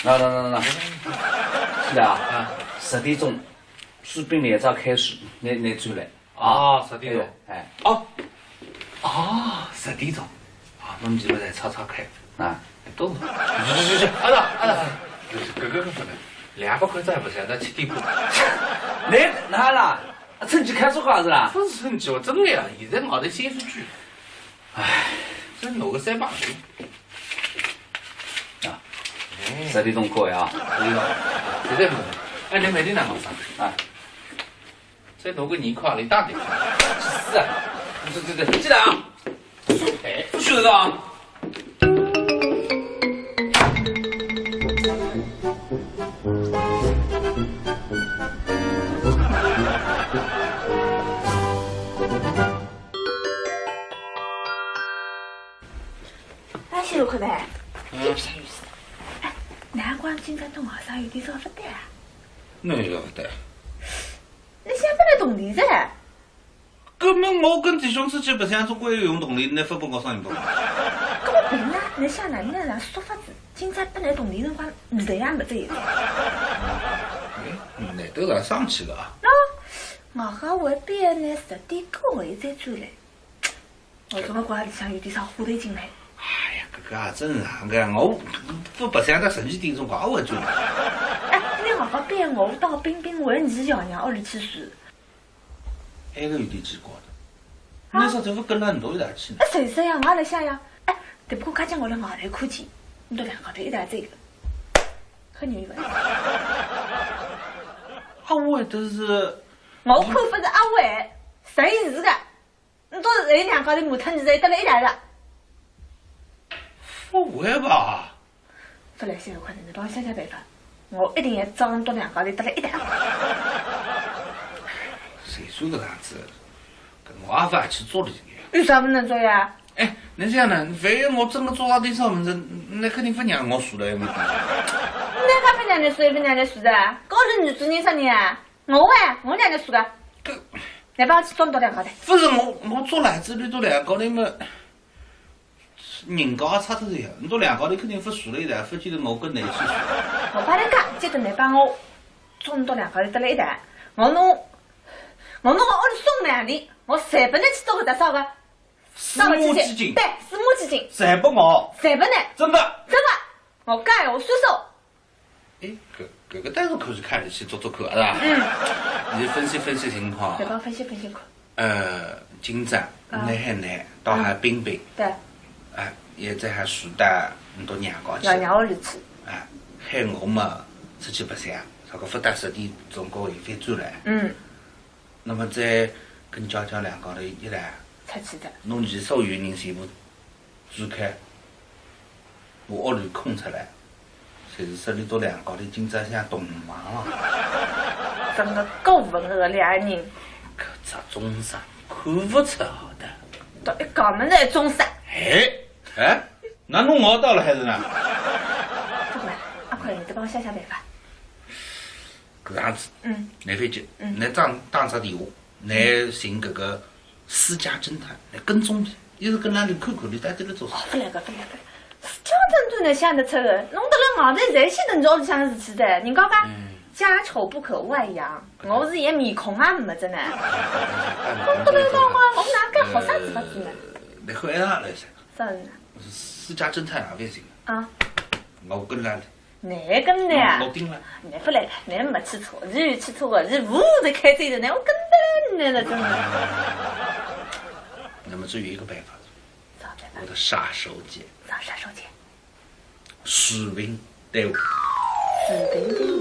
Speaker 1: 那，是的啊，10点钟，士兵连招开始，你出来。
Speaker 5: 10点钟，
Speaker 1: 哎，10
Speaker 5: 点钟，我们基本在吵开
Speaker 1: 啊，
Speaker 5: 都去，阿达，哥不能，200块再不行，到7点半。
Speaker 1: 那啦，成绩看出啥子啦？
Speaker 5: 不是成绩，我真的呀，现在没得显示器。唉，这弄个3把
Speaker 1: 啊，10点钟可以啊
Speaker 5: ，10点钟，现在不能。哎，你每天哪忙啥？啊。再弄个2块，你大点。
Speaker 1: 是啊，对，进来啊！哎，不许的啊！
Speaker 2: 哎，小可呗，
Speaker 5: 有
Speaker 2: 啥意思？哎，难怪今朝到网上有点少不得啊。
Speaker 5: 哪有不得？
Speaker 2: 你想不来动力噻？
Speaker 5: 根本我跟弟兄出去不想，总归要用动力，你不帮我上一帮。
Speaker 2: 搿么凭呢？你想哪能让说法子？今朝不来动力辰光，味道也没这一个。
Speaker 5: 那都让上去了啊！
Speaker 2: 我好外边呢10点过后再转来。我怎么觉里向有点少话头进来？
Speaker 5: 哎呀，这个也正常的，我不想在12点钟搞我转。
Speaker 2: 哎，你好边我到冰冰问你爷娘屋里去住。
Speaker 5: 那个有点奇怪的，你说怎么跟了很多一起去呢？
Speaker 2: 谁说呀？我来想呀。哎，只不过看见我的外头看见，你都2个头一带这个，很牛的。
Speaker 5: 阿伟都是，
Speaker 2: 我看不是阿伟，谁是的？你都是人2个头木头，你才得了一带了。
Speaker 5: 不会吧？
Speaker 2: 不来现在快点，你帮我想办法，我一定要找你到2个头得了一带。
Speaker 5: 谁说这样子？跟我阿爸去做的这
Speaker 2: 个。有啥不能做呀？
Speaker 5: 哎，你这样呢？非要我真的做到点啥么子，那肯定不让我输了，有没有？
Speaker 2: 那还不让你输，不让你输的？搞成女主人啥你啊？我让你输的。来帮我去装到2个头。
Speaker 5: 不是我做来子你做2个头嘛，人家差头呀，你做2个头肯定不输了一代，不记得我跟你去输。
Speaker 2: 我帮你讲，记得你帮我装到2个头得了一代，我弄我屋里送2钿，我才不能去做个多少个。
Speaker 5: 私募基金。
Speaker 2: 对，私募基金。
Speaker 5: 才不我。
Speaker 2: 才不能。
Speaker 5: 真的。
Speaker 2: 我干我说说。
Speaker 5: 哎，这个但是可以看得起做客是吧？你分析情况。
Speaker 2: 再帮分析
Speaker 5: 看。今朝你海南到海冰冰。
Speaker 2: 对。
Speaker 5: 哎，现在还树带很多娘家去。
Speaker 2: 娘屋里去。
Speaker 5: 哎，海我嘛出去白相，这个不打10点钟过后飞转来。那么再跟娇娇2个头一来
Speaker 2: 出去的，
Speaker 5: 侬前所有人全部转开，我屋里空出来，侪是10里多2个头，今朝像同忙了。
Speaker 2: 真的够文恶2人。
Speaker 5: 搿只中山看不出好的。
Speaker 2: 到一讲么子中山。
Speaker 5: 哎，那侬熬到了还是呢？
Speaker 2: 不管，阿快，你再帮我想办法。
Speaker 5: 搿样子，来飞机，来打只电话，来寻搿个私家侦探来跟踪你，一直跟那里看看你到底在做啥。
Speaker 2: 不来个，私家侦
Speaker 18: 真能想得出的，弄得了外头侪晓得你屋里向的事体的。人家讲家丑不可外扬，我是一面孔也没着呢。弄得了我哪敢好啥子法子呢？
Speaker 5: 你看啥来噻？
Speaker 18: 啥人？
Speaker 5: 私家侦探也不行
Speaker 18: 啊！
Speaker 5: 我跟来了。
Speaker 18: 哪跟的呀？
Speaker 5: 我盯了。
Speaker 18: 你不来了，你没去错，你有去错的，你屋头开嘴的，那我跟得来了，真的。
Speaker 5: 那么只有一个办法，我的杀手锏。
Speaker 18: 啥杀手锏？
Speaker 5: 视频对话。
Speaker 18: 视频对话。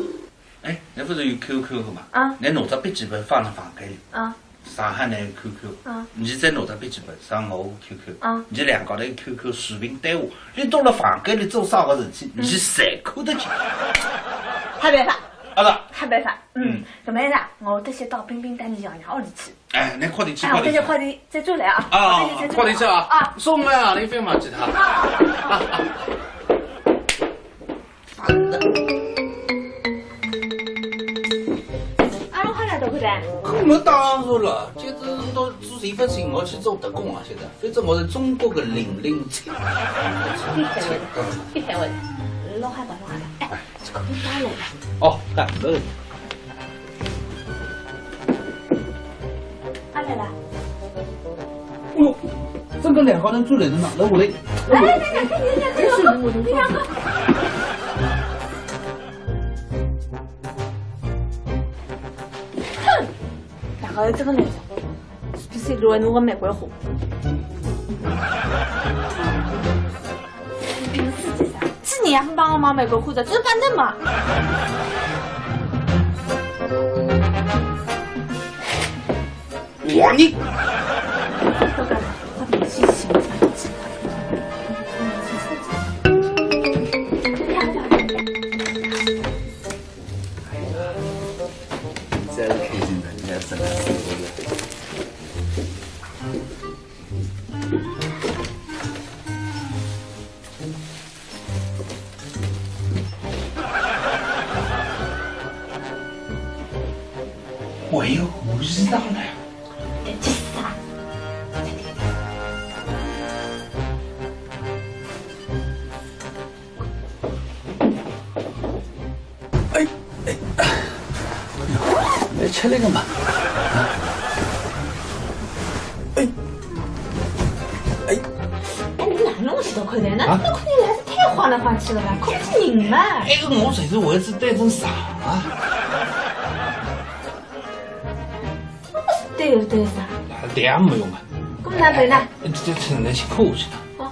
Speaker 5: 哎，你不是有 QQ 的嘛？
Speaker 18: 啊。
Speaker 5: 你拿着笔记本放在房间里。
Speaker 18: 啊。
Speaker 5: 上海那个 QQ，你再拿着笔记本上我 QQ，你两个人 QQ 视频对话，你到了房间里做啥个事体，你谁看得见？
Speaker 18: 还办法？
Speaker 5: 啊是。
Speaker 18: 还办法？搿么样子，我得先到冰冰带你爷娘屋里去。
Speaker 5: 哎，你快点去，
Speaker 18: 我这些快点再转来啊！
Speaker 1: 快点去啊！啊，送我啊，你别忘记他。
Speaker 5: 烦的。我当然了，就是到做这份事，我去做特工啊！现在，反正我是中国的007。
Speaker 18: 别烦我，老害怕，哎，这个别打了。
Speaker 5: 哦，打了。
Speaker 18: 阿来了。
Speaker 5: 哎呦，这个两个人住来的哪？来我来。
Speaker 18: 哎，这是我的地方。好，这个男的，比谁多弄个玫瑰花。是你还不帮我买玫瑰花的，就是板凳嘛。
Speaker 5: 我你。我有胡知道了。
Speaker 18: 这是啥？
Speaker 5: 来吃那个嘛。
Speaker 18: 哎，你哪弄起到快点？那看你还是太晃来晃去了吧？控制人嘛。
Speaker 5: 哎，我随时为止带成啥啊？
Speaker 18: 对啥？
Speaker 5: 这样没用啊。
Speaker 18: 咁哪对呢？
Speaker 5: 这趁人去看去了。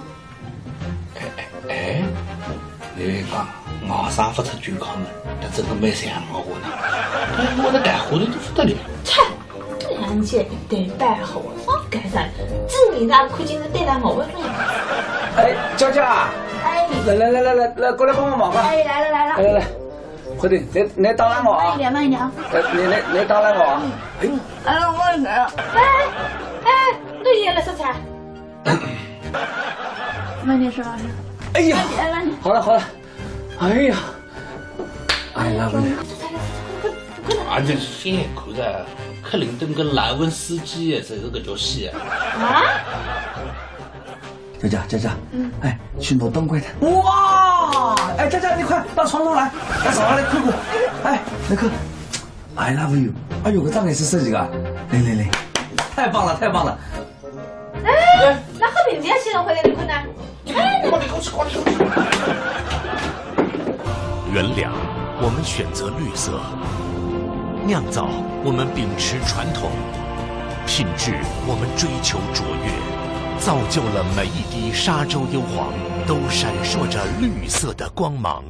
Speaker 5: 哎，你讲我上不出全靠门，这真的蛮像我呢。我的干活的都不得了。
Speaker 18: 切，两姐对白好，我干啥？这你那看见是对待我为重要。
Speaker 11: 哎，娇娇啊！
Speaker 18: 哎，
Speaker 11: 来，过来帮我忙吧。
Speaker 18: 哎，来了。
Speaker 11: 来，快点，你打拦我啊！
Speaker 18: 慢一点。
Speaker 11: 你打拦我啊！
Speaker 18: 哎，我来了。哎，你也来说菜。慢点说。
Speaker 11: 哎呀，好了。哎呀，I love you。
Speaker 5: 啊，这现在看着克林顿跟莱文斯基才是个叫戏
Speaker 18: 啊！
Speaker 11: 佳佳，哎，去挪灯柜的。哇！哎，佳佳，你快到床头来，到床上来看看。哎，来看 ，I love you。哎呦，个张也是设计的，来，太棒了。
Speaker 18: 哎，那和平姐先回来你看呢？哎，
Speaker 5: 快点。
Speaker 6: 原谅，我们选择绿色；酿造，我们秉持传统；品质，我们追求卓越。造就了每一滴沙洲幽黄都闪烁着绿色的光芒。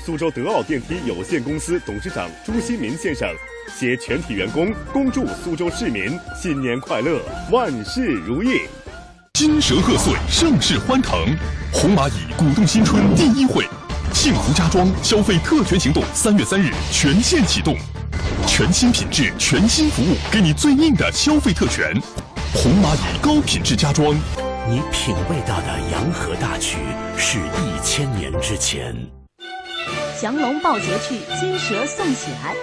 Speaker 7: 苏州德奥电梯有限公司董事长朱新民先生携全体员工恭祝苏州市民新年快乐，万事如意。
Speaker 8: 金蛇贺岁，盛世欢腾，红蚂蚁鼓动新春第1会，幸福家装消费特权行动3月3日全线启动，全新品质，全新服务，给你最硬的消费特权。红蚂蚁高品质家装，
Speaker 6: 你品味到的洋河大曲是1000年之前。
Speaker 9: 降龙抱节去，金蛇送喜来。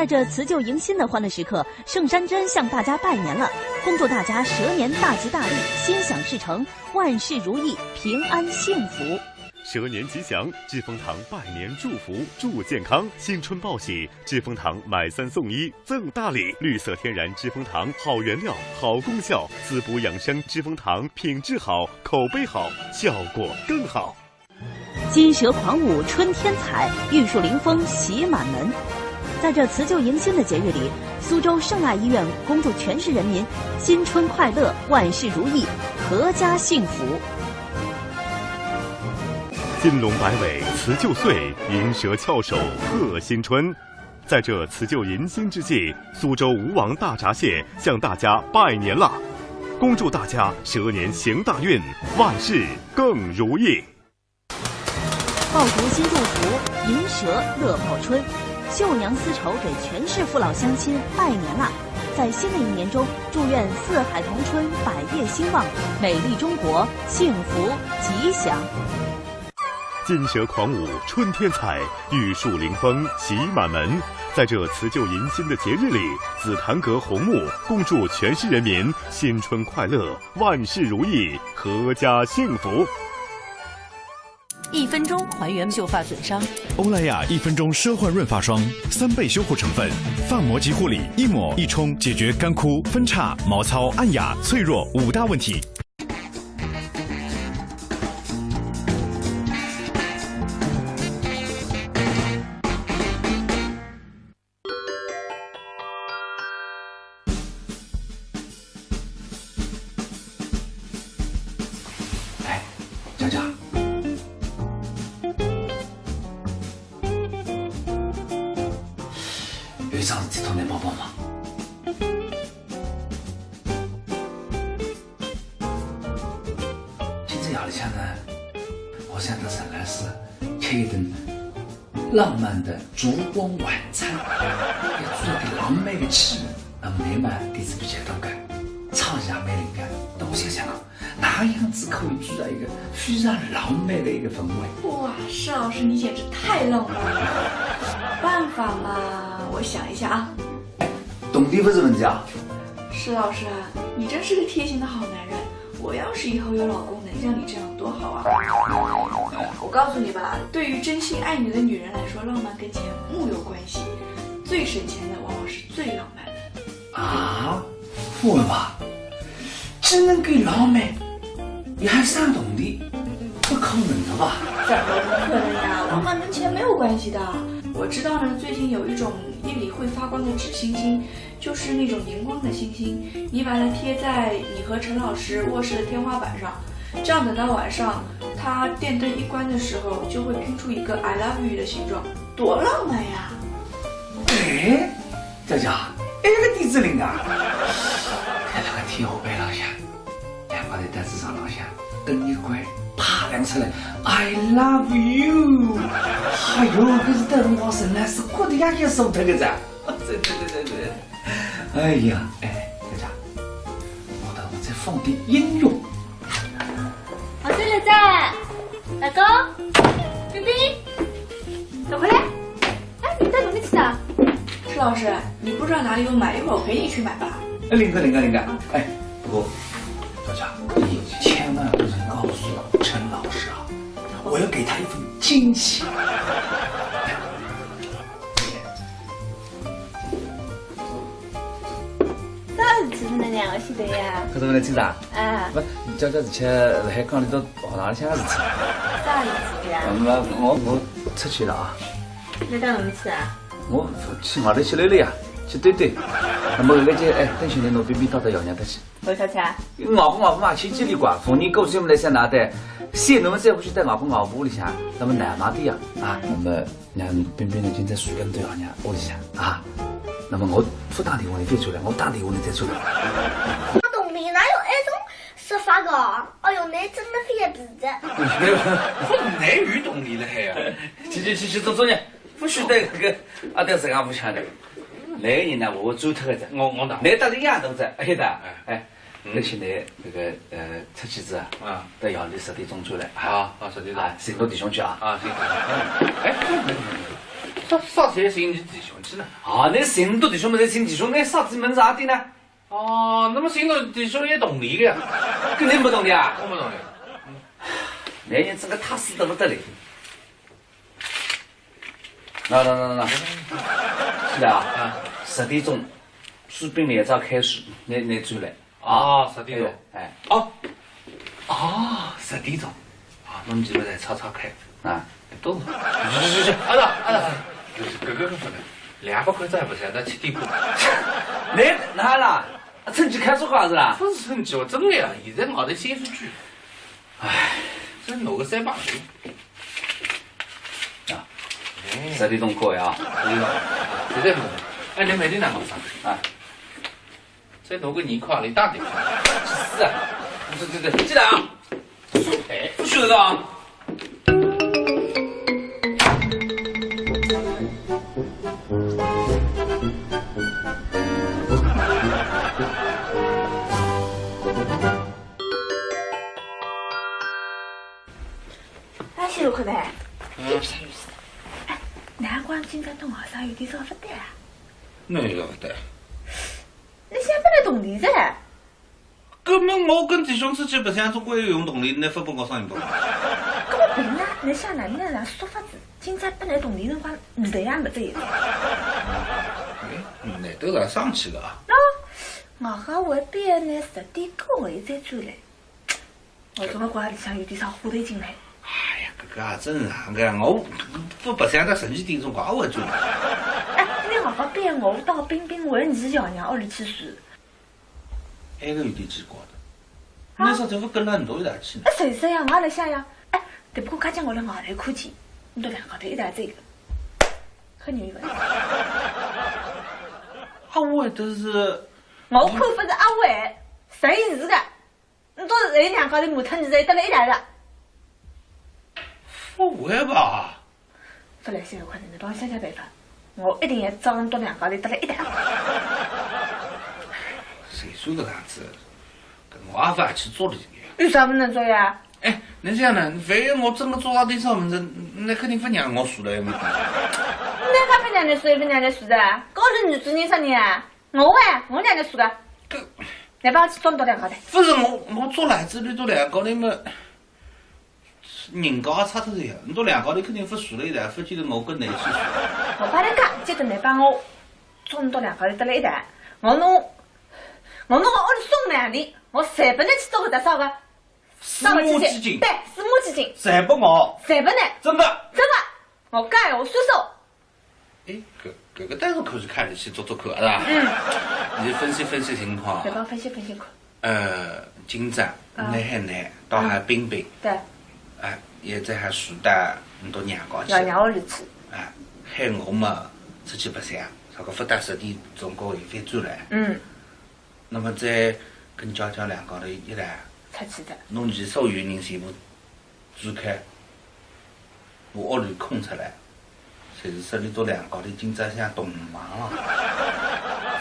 Speaker 9: 在这辞旧迎新的欢乐时刻，盛山珍向大家拜年了，恭祝大家蛇年大吉大利，心想事成，万事如意，平安幸福。
Speaker 7: 蛇年吉祥，知蜂堂拜年祝福，祝健康。新春报喜，知蜂堂买3送1，赠大礼。绿色天然知蜂堂，好原料，好功效，滋补养生。知蜂堂品质好，口碑好，效果更好。
Speaker 9: 金蛇狂舞春天彩，玉树临风喜满门。在这辞旧迎新的节日里，苏州圣爱医院恭祝全市人民新春快乐，万事如意，阖家幸福。
Speaker 7: 金龙摆尾辞旧岁，银蛇翘首贺新春。在这辞旧迎新之际，苏州吴王大闸蟹向大家拜年了，恭祝大家蛇年行大运，万事更如意。
Speaker 9: 爆竹新祝福，银蛇乐报春。绣娘丝绸给全市父老乡亲拜年啦！在新的一年中，祝愿四海同春，百业兴旺，美丽中国幸福吉祥。
Speaker 7: 金蛇狂舞春天彩，玉树临风喜满门。在这辞旧迎新的节日里，紫檀阁红木恭祝全市人民新春快乐，万事如意，阖家幸福。
Speaker 13: 1分钟还原秀发损伤。
Speaker 19: 欧莱雅1分钟奢焕润发霜，3倍修护成分，发膜及护理，一抹一冲，解决干枯、分叉、毛糙、暗哑、脆弱5大问题。
Speaker 1: 哎，佳佳。有一桩事体，能帮帮忙？今朝夜里向呢，我想到陈老师吃一顿浪漫的烛光晚餐，要做一个浪漫的气氛。那么你嘛，点子比较多个，创意也蛮灵感。但我想想啊，哪样子可以制造一个非常浪漫的一个氛围？
Speaker 2: 哇，施老师你简直太浪漫了！办法嘛，我想一下啊。
Speaker 1: 动力不是问题啊。
Speaker 2: 施老师啊，你真是个贴心的好男人。我要是以后有老公能像你这样多好啊！我告诉你吧，对于真心爱你的女人来说，浪漫跟钱木有关系，最省钱的往往是最浪漫的。
Speaker 1: 啊，会吧？只能给浪漫，你还上动力，不可能的吧？
Speaker 2: 怎么不可能呀？浪漫跟钱没有关系的。我知道呢，最近有一种夜里会发光的纸星星，就是那种荧光的星星，你把它贴在你和陈老师卧室的天花板上，这样等到晚上，他电灯一关的时候，就会拼出一个 I love you 的形状，多浪漫呀！
Speaker 1: 哎，佳佳，这个点子灵啊！在那个天花板上向，两个在凳子上向，灯一关，啪亮出来 ，I love you！ 哎呦，可是等我神来是过得也也受得个噻！对。哎呀，哎，佳佳，我再放点音乐。
Speaker 3: 我这里在，老公，冰冰，走回来。哎，你带什么去的？
Speaker 2: 施老师，你不知道哪里有买，一会儿我陪你去买吧。
Speaker 1: 灵个，哎，不过，佳佳，你千万不能告诉陈老师啊，我要给他一份惊喜。
Speaker 3: 啥事体呢？两个晓得呀？
Speaker 11: 可是我来听啥？
Speaker 3: 哎，
Speaker 11: 不，叫之前辣海讲里头学堂里向个事体。
Speaker 3: 啥事体呀？
Speaker 11: 我出去了啊。
Speaker 3: 你到哪里去啊？
Speaker 11: 我去外头去溜溜呀，去堆堆。那么搿就等兄弟侬边到爷娘搭去。
Speaker 3: 为啥去啊？
Speaker 11: 外婆嘛去几里怪，逢年过节我们来想哪带，先侬们再回去带外婆屋里向，那么奶妈的呀啊，那么让边边呢今朝随便到爷娘屋里向啊，那么我不打电话你再出来，我打电话你再出来。
Speaker 4: 我洞里哪有那种说法个？哎呦，你真的非常鼻子。
Speaker 1: 我哪有动力了还呀？去走呢，不许带那个阿德身上不抢的。那个人呢，我走脱个子，我哪？来打个丫头子，哎的，哎，而且呢那个出去子啊，到夜里10点钟出来啊，10点钟，寻到弟兄去啊，行。哎，
Speaker 5: 啥子亲戚弟兄去呢？
Speaker 11: 啊，那姓多弟兄没得亲弟兄，那啥子门啥的呢？
Speaker 5: 哦，那么姓多弟兄也同理的呀？
Speaker 11: 肯定不同的啊！
Speaker 5: 我不同意。
Speaker 11: 那你这个踏实得不得嘞？那，是的啊，10点钟，书本列早开始，你出来
Speaker 5: 啊？10点钟，
Speaker 11: 哎，
Speaker 5: 哦，10点钟，啊，侬几个在炒开
Speaker 11: 啊？
Speaker 5: 懂了。行，阿达，哥哥不能，200块再不才到7点半。
Speaker 11: 那啦，成绩看出啥子啦？
Speaker 5: 不是成绩，我真的呀，现在熬得写数据，唉，这弄个3把手。
Speaker 11: 啊，10点钟可以啊，10点钟，
Speaker 5: 现在弄，哎，你没得难搞啥？
Speaker 11: 啊，
Speaker 5: 再弄个2块，你打点。
Speaker 11: 是啊，对，进来啊！
Speaker 5: 哎，
Speaker 11: 不许的啊！
Speaker 18: 西路口的，有事。哎，难怪今朝到学生有点少不对啊。
Speaker 5: 哪有不对？
Speaker 18: 你想不来动力噻？
Speaker 5: 根本我跟弟兄出去白相，总归要用动力，你分拨我上一步。
Speaker 18: 搿么凭呢？你想哪能让说法子？今朝不来动力辰光，你这样没这一点。
Speaker 5: 那都来上去了啊。
Speaker 18: 我和我爹呢10点过后再转来。我总觉里向有点啥话头进来。
Speaker 5: 哎呀，搿个也正常个，我不白相到12点钟光我转。
Speaker 18: 哎，你好好编我到冰冰文艺小娘屋里去住。
Speaker 5: 埃个有点奇怪的，那啥怎么跟了很多一道去呢？
Speaker 18: 谁说呀？我来想呀，哎，只不过看见我来外头看见，你都两个头一道这个，很牛一个。
Speaker 5: 阿伟都是，
Speaker 18: 我看不是阿伟，谁是的？你都是人两个的木头，你才得了一道的。
Speaker 5: 不会吧？
Speaker 18: 不来现在快点，你帮我想想办法，我一定要找人到两个的得了一道。
Speaker 5: 谁说的样子？跟我阿爸去做了这
Speaker 18: 个。有啥不能做呀？
Speaker 5: 哎，你这样呢？非要我真的做到点啥么子，那肯定不让我输了，没得。
Speaker 18: 那他不让你输，也不让你输的，搞得女主人啥人啊？我让你输的。来帮我去装到两个的。
Speaker 5: 不是我做来子你做两个的嘛，人家差头这样，你做两个的肯定不输了一代，不记得我跟你去输。
Speaker 18: 我帮你讲，记得你帮我装到两个的得了一代，我弄我屋里送两的，我谁不能去做个啥个？
Speaker 5: 私募基金。
Speaker 18: 对，私募基金。
Speaker 5: 谁不我？
Speaker 18: 谁不能？
Speaker 5: 真的。
Speaker 18: 我盖我说说。
Speaker 5: 哎，这个但是可以看得起做客是吧？你分析情况。
Speaker 18: 再帮分析看。
Speaker 5: 今朝你海南到海冰冰。
Speaker 18: 对。
Speaker 5: 哎，现在还树带很多娘家去。
Speaker 18: 要娘屋里去。
Speaker 5: 哎，海我嘛出去白相，这个不到10点钟过后又飞转来。那么再跟娇娇两个头一来。
Speaker 18: 出去的。
Speaker 5: 侬其所有人全部转开，我屋里空出来。谁是说你做两个的今朝像动忙了？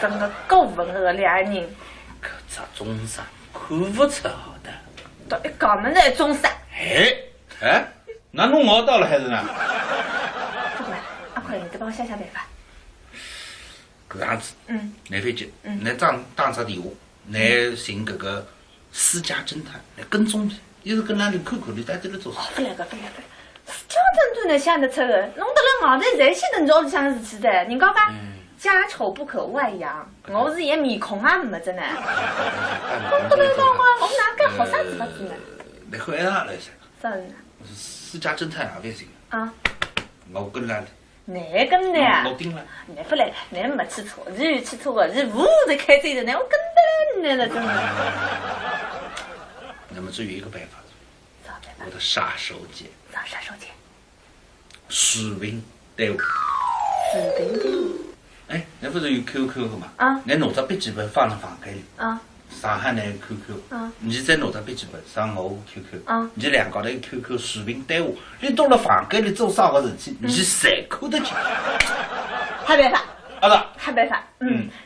Speaker 18: 真的够文恶两人。
Speaker 5: 搿只中山看不出好的。
Speaker 18: 到一讲么那中山。
Speaker 5: 哎，那弄我到了还是呢？
Speaker 18: 不管，阿快，你再帮我想想办法。
Speaker 5: 搿样子，你飞机，你打只电话，你寻搿个私家侦探来跟踪，一直跟那里看看你到底在做啥。
Speaker 18: 不来个。私家侦探能想得出的，弄得了外头侪些能找里向事体的，人家讲家丑不可外扬，我是一面孔也没着呢。弄得了我哪敢好啥子法子呢？
Speaker 5: 你看一下来噻。
Speaker 18: 啥人？
Speaker 5: 私家侦探也不行。
Speaker 18: 啊。
Speaker 5: 我跟来了。
Speaker 18: 你跟的呀？
Speaker 5: 我盯了。
Speaker 18: 你不来了，你没去错，你有去错个，你屋头开这个呢，我跟不来你了，真的。
Speaker 5: 那么只有一个办法。我的杀手锏。
Speaker 18: 啥杀手锏？
Speaker 5: 视频队伍。
Speaker 18: 视频队伍。
Speaker 5: 哎，你不是有 QQ 的嘛？
Speaker 18: 啊。
Speaker 5: 你拿着笔记本放在房间里。
Speaker 18: 啊。
Speaker 5: 上海那个 QQ，你再拿着笔记本上我 QQ，你两个人 QQ 视频对话，你到了房间里做啥个事体，你谁看得见？
Speaker 18: 还办法？
Speaker 5: 啊
Speaker 18: 还办法？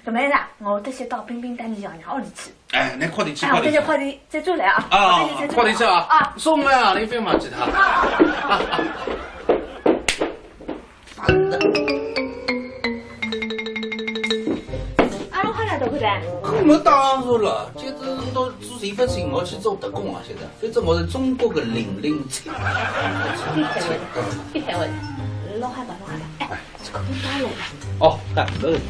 Speaker 18: 搿么样我得先到冰冰带你爷娘屋里去。
Speaker 5: 哎，你快点去，
Speaker 18: 快点去，快点再转来啊！
Speaker 5: 快点去啊！送来啊！你别忘记他。
Speaker 18: 阿龙还来到过来？
Speaker 5: 我当然了，接着到做这份事，我去做特工啊！现在，反正我是中国的007。
Speaker 18: 别开会，老害怕。哎，这个给打来了。
Speaker 5: 哦，干没问题。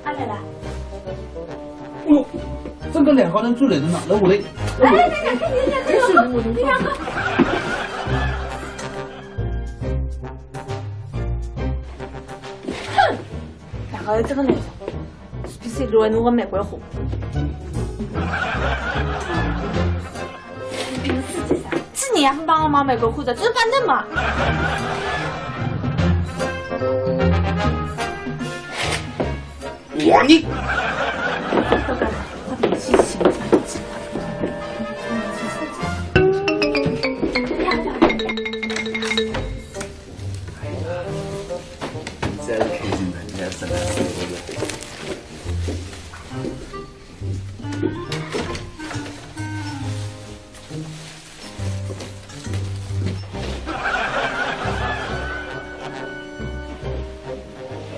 Speaker 18: 阿来了。
Speaker 5: 哎呦，这个两个人做来的呢，来我来。
Speaker 18: 来，这是我的两个。哼，两个这个来着，是比谁乱我玫瑰花。这年份帮我买玫瑰花的，这是板凳嘛？
Speaker 5: 我你。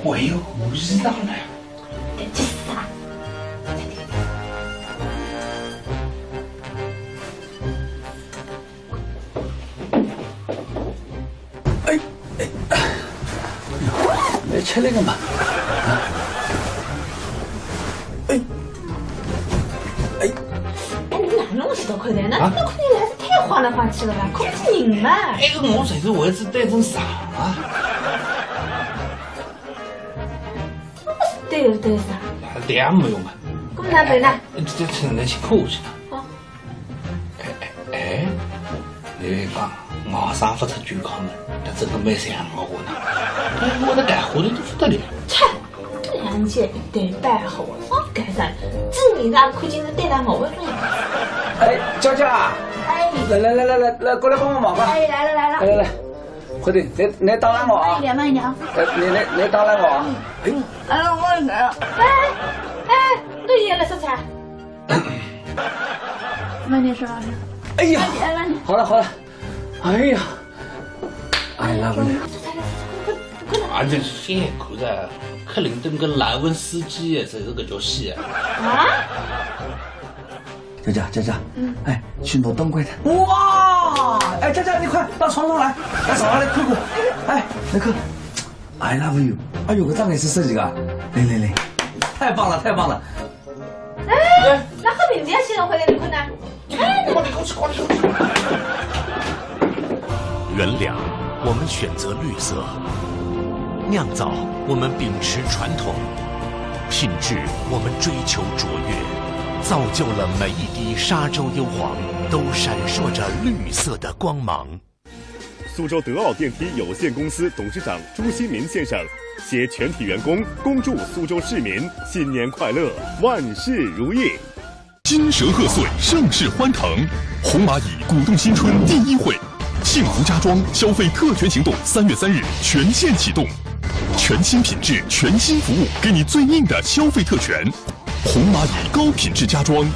Speaker 5: 我有胡知道了。
Speaker 18: 这是啥？
Speaker 11: 来吃那个嘛。
Speaker 18: 哎，你哪弄许多块的？那那块的还是太晃来晃去了吧？控制人嘛。
Speaker 5: 哎，我随时为止带成啥啊？
Speaker 18: 对啥？
Speaker 5: 这样没用啊。
Speaker 18: 我们拿对呢？
Speaker 5: 这现在去客气了。
Speaker 18: 哦。
Speaker 5: 哎，你讲我上不出全靠门，但真的没想我呢。我的干活的都不得了。
Speaker 18: 切，这两件对摆好啊，干啥？这你那看见是对待我为重要。
Speaker 11: 哎，娇娇啊！
Speaker 18: 哎，
Speaker 11: 来，过来帮我忙吧。
Speaker 18: 哎，来，
Speaker 11: 快点，你打拦我啊！
Speaker 18: 慢一点啊！
Speaker 11: 你打拦我啊！
Speaker 18: 哎，我来了。哎，你也来说菜。慢点说。
Speaker 11: 哎呀，
Speaker 18: 慢点。
Speaker 11: 好了，哎呀，I love you。
Speaker 5: 啊，这现在看着克林顿跟莱文斯基才是个叫戏
Speaker 18: 啊！
Speaker 11: 佳佳，哎，去挪灯柜的。哇，哎，佳佳，你快到床头来上来看看。哎，那个 I love you。哎呦，个张也是设计的。来，太棒了。
Speaker 18: 哎，那和平间先生回来你看呢？哎，
Speaker 5: 快点，快点。
Speaker 6: 原谅，我们选择绿色；酿造，我们秉持传统；品质，我们追求卓越。造就了每一滴沙洲幽黄都闪烁着绿色的光芒。
Speaker 7: 苏州德奥电梯有限公司董事长朱新民先生携全体员工恭祝苏州市民新年快乐，万事如意。
Speaker 8: 金蛇贺岁，盛世欢腾，红蚂蚁鼓动新春第1会，幸福家装消费特权行动3月3日全线启动，全新品质，全新服务，给你最硬的消费特权。红蚂蚁高品质家装，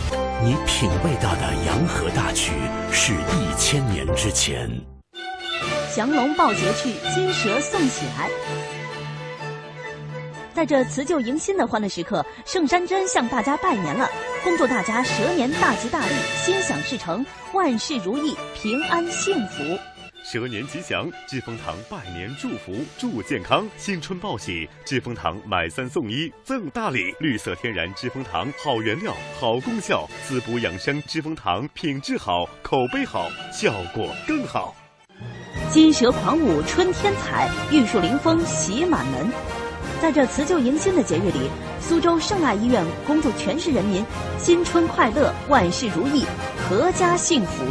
Speaker 6: 你品味到的洋河大曲是1000年之前。
Speaker 9: 降龙报捷去，金蛇送喜来。在这辞旧迎新的欢乐时刻，盛山珍向大家拜年了，恭祝大家蛇年大吉大利，心想事成，万事如意，平安幸福。
Speaker 7: 蛇年吉祥，知蜂堂拜年祝福，祝健康，新春报喜，知蜂堂买3送1赠大礼，绿色天然知蜂堂，好原料，好功效，滋补养生，知蜂堂品质好，口碑好，效果更好。
Speaker 9: 金蛇狂舞春天彩，玉树临风喜满门。在这辞旧迎新的节日里，苏州圣爱医院恭祝全市人民新春快乐，万事如意，阖家幸福。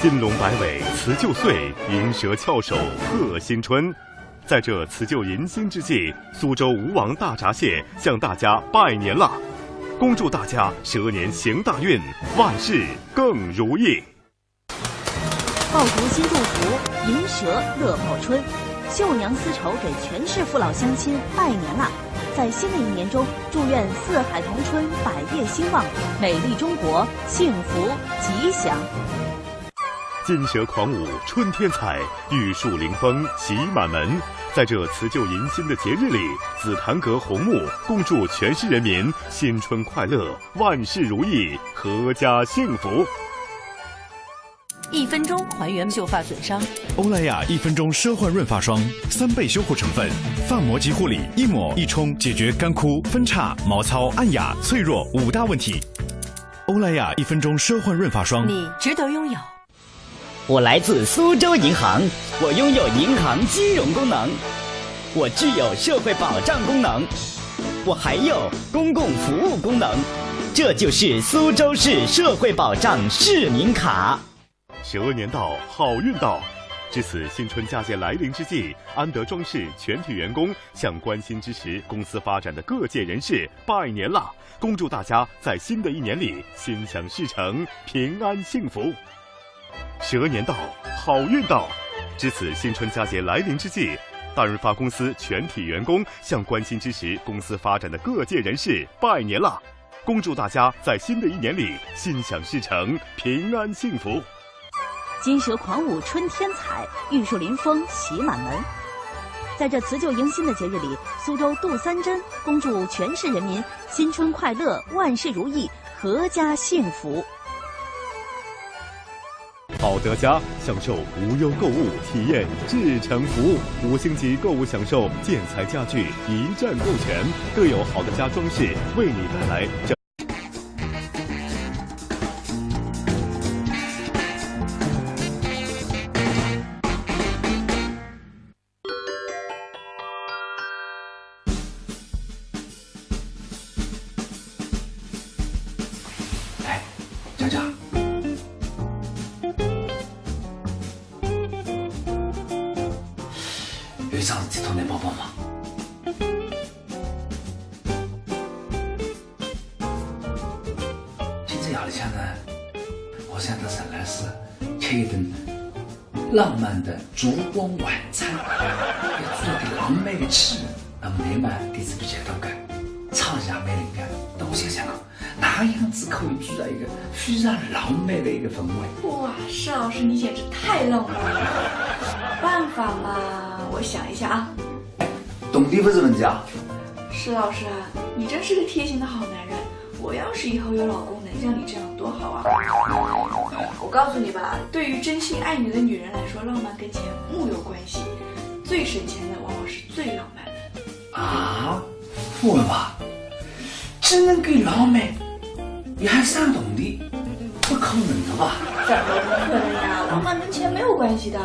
Speaker 7: 金龙摆尾辞旧岁，银蛇翘首贺新春。在这辞旧迎新之际，苏州吴王大闸蟹向大家拜年了，恭祝大家蛇年行大运，万事更如意。
Speaker 9: 爆竹新祝福，银蛇乐报春。绣娘丝绸给全市父老乡亲拜年啦！在新的一年中，祝愿四海同春，百业兴旺，美丽中国幸福吉祥。
Speaker 7: 金蛇狂舞，春天彩，玉树临风，喜满门。在这辞旧迎新的节日里，紫檀阁红木恭祝全市人民新春快乐，万事如意，阖家幸福。
Speaker 9: 1分钟还原秀发损伤。
Speaker 19: 欧莱雅1分钟奢焕润发霜，3倍修护成分，发膜及护理，一抹一冲，解决干枯、分叉、毛糙、暗哑、脆弱5大问题。欧莱雅1分钟奢焕润发霜，
Speaker 9: 你值得拥有。
Speaker 10: 我来自苏州银行，我拥有银行金融功能，我具有社会保障功能，我还有公共服务功能，这就是苏州市社会保障市民卡。
Speaker 7: 蛇年到，好运到。至此，新春佳节来临之际，安德装饰全体员工向关心支持公司发展的各界人士拜年啦！恭祝大家在新的一年里心想事成，平安幸福。蛇年到，好运到。至此，新春佳节来临之际，大润发公司全体员工向关心支持公司发展的各界人士拜年啦！恭祝大家在新的一年里心想事成，平安幸福。
Speaker 9: 金蛇狂舞，春天彩，玉树临风，喜满门。在这辞旧迎新的节日里，苏州杜三珍恭祝全市人民新春快乐，万事如意，阖家幸福。
Speaker 7: 好德家享受无忧购物体验至诚服务，5星级购物享受建材家具一站购全，各有好德家装饰为你带来这。
Speaker 1: 哎，佳佳。有一桩事体，托你帮帮忙。今朝夜里向呢，我想到陈老师吃一顿浪漫的烛光晚餐，要做点浪漫的吃。那么你嘛，点子比较多个，创意也蛮灵感。但我想想啊，哪样子可以制造一个非常浪漫的一个氛围？
Speaker 2: 哇，施老师你简直太浪漫了！办法嘛，我想一下啊。
Speaker 1: 动地不是问题啊。
Speaker 2: 施老师啊，你真是个贴心的好男人。我要是以后有老公能像你这样多好啊！我告诉你吧，对于真心爱你的女人来说，浪漫跟钱木有关系，最省钱的往往是最浪漫的。
Speaker 1: 啊，不会吧？只能给浪漫，你还上动地，不可能的吧？
Speaker 2: 怎么不可能呀？浪漫跟钱没有关系的。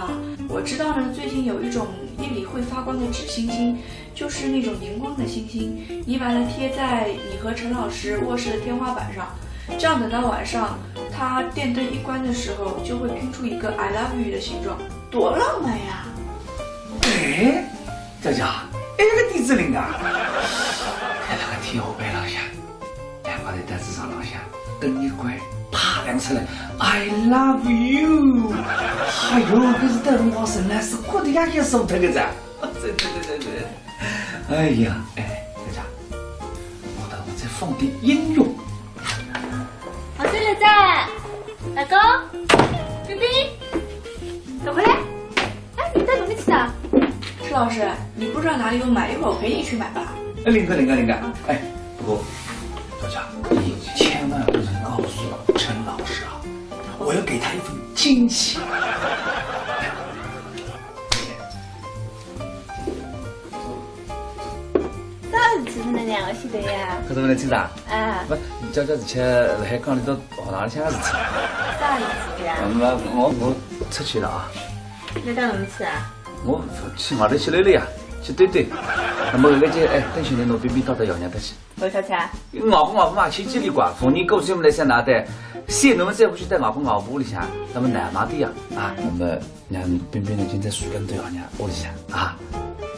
Speaker 2: 我知道呢，最近有一种夜里会发光的纸星星，就是那种荧光的星星，你把它贴在你和陈老师卧室的天花板上，这样等到晚上，他电灯一关的时候，就会拼出一个 I love you 的形状，多浪漫呀！
Speaker 1: 哎，佳佳，这个点子灵啊！在那个天花板上向，两个在凳子上向，灯一关，啪亮出来 ，I love you！ 哎呦，可是等我神来是哭的呀也受疼个噻！对。哎呀，哎，佳佳，我再放点音乐。
Speaker 3: 好醉了在，老公，冰冰，赶快来！哎，你带什么去的？
Speaker 2: 施老师，你不知道哪里有买，一会儿我陪你去买吧。
Speaker 1: 林哥，哎，不过，佳佳，你千万不能告诉陈老师啊，我要给他一份惊喜。
Speaker 3: 啥事体是能两个晓得呀？
Speaker 11: 可是我来听啥？
Speaker 3: 哎，
Speaker 11: 不，娇娇之前辣海讲里头学堂里向个事体。
Speaker 3: 啥意思呀？
Speaker 11: 我出去了啊。
Speaker 3: 你到哪里去啊？
Speaker 11: 我去外头去溜溜呀，去堆堆。那么搿就等兄弟侬边到爷娘搭去。
Speaker 3: 为啥去啊？
Speaker 11: 外婆嘛去几里怪，逢年过节我们来想哪带，先侬们再回去带外婆屋里向，那么奶妈的呀啊，那么让边边呢今朝睡了到爷娘屋里向啊，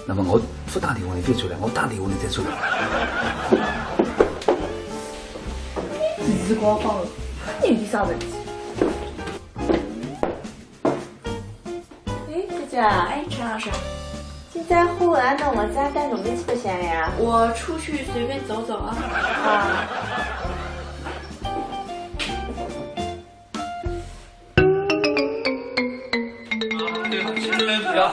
Speaker 11: 那么我不打电话你别出来，我打电话你再出来。
Speaker 3: 时光帮有点啥问题？
Speaker 2: 姐，哎，陈老师，
Speaker 3: 今朝喝完侬么子带侬们去白相呀？
Speaker 2: 我出去随便走走啊。
Speaker 3: 啊。
Speaker 5: 来
Speaker 1: 哟，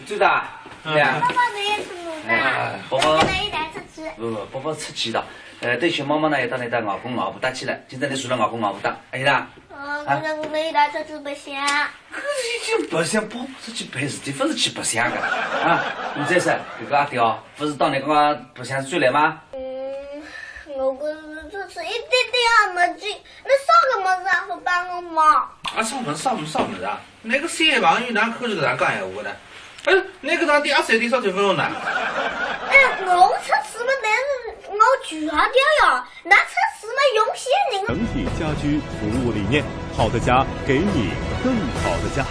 Speaker 1: 最大，对啊。
Speaker 4: 爸爸你也是牡丹，
Speaker 1: 宝宝，
Speaker 4: 跟你一起出去。
Speaker 1: 宝宝出去了。等小妈妈呢，也到那带外公外婆带去了。今天你睡了外公外婆带，哎呀。
Speaker 4: 刚才我们一起出去白相。
Speaker 1: 可是已经白相，宝宝出去办事体，不是去白相的啊！你这是这个阿刁，不是到你刚刚白相睡来吗？
Speaker 4: 我可是就是一点点也没劲，你啥个么子也不帮我忙。
Speaker 5: 啥么子啊？那个小朋友哪可是这样讲闲话的？哎，那个当第23点少9分钟呢？
Speaker 4: 我出事嘛，但是我住下掉呀，那出事嘛用些人。
Speaker 19: 整体家居服务理念，好的家给你更好的家。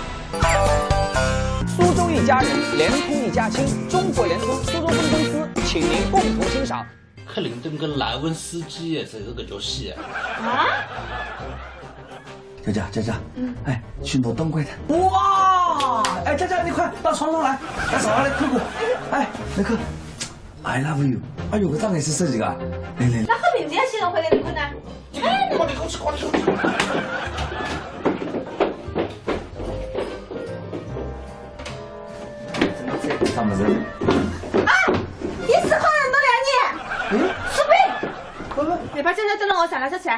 Speaker 17: 苏州一家人，联通一家亲，中国联通苏州分公司，请您共同欣赏。
Speaker 5: 克林顿跟莱文斯基这是个叫戏
Speaker 11: 啊！佳佳，哎，去挪灯柜的。哇！哎，佳佳，你快到床上来，来手上来扣扣。哎，那个 ，I love you。哎呦，这张也是设计的。来。
Speaker 3: 那和名字也写了回来，你看呢？
Speaker 5: 哎，快点，快去！
Speaker 11: 啥么子？
Speaker 3: 啊！你是好人多两年。苏菲，
Speaker 11: 不，
Speaker 3: 你把佳佳等到我上来上去。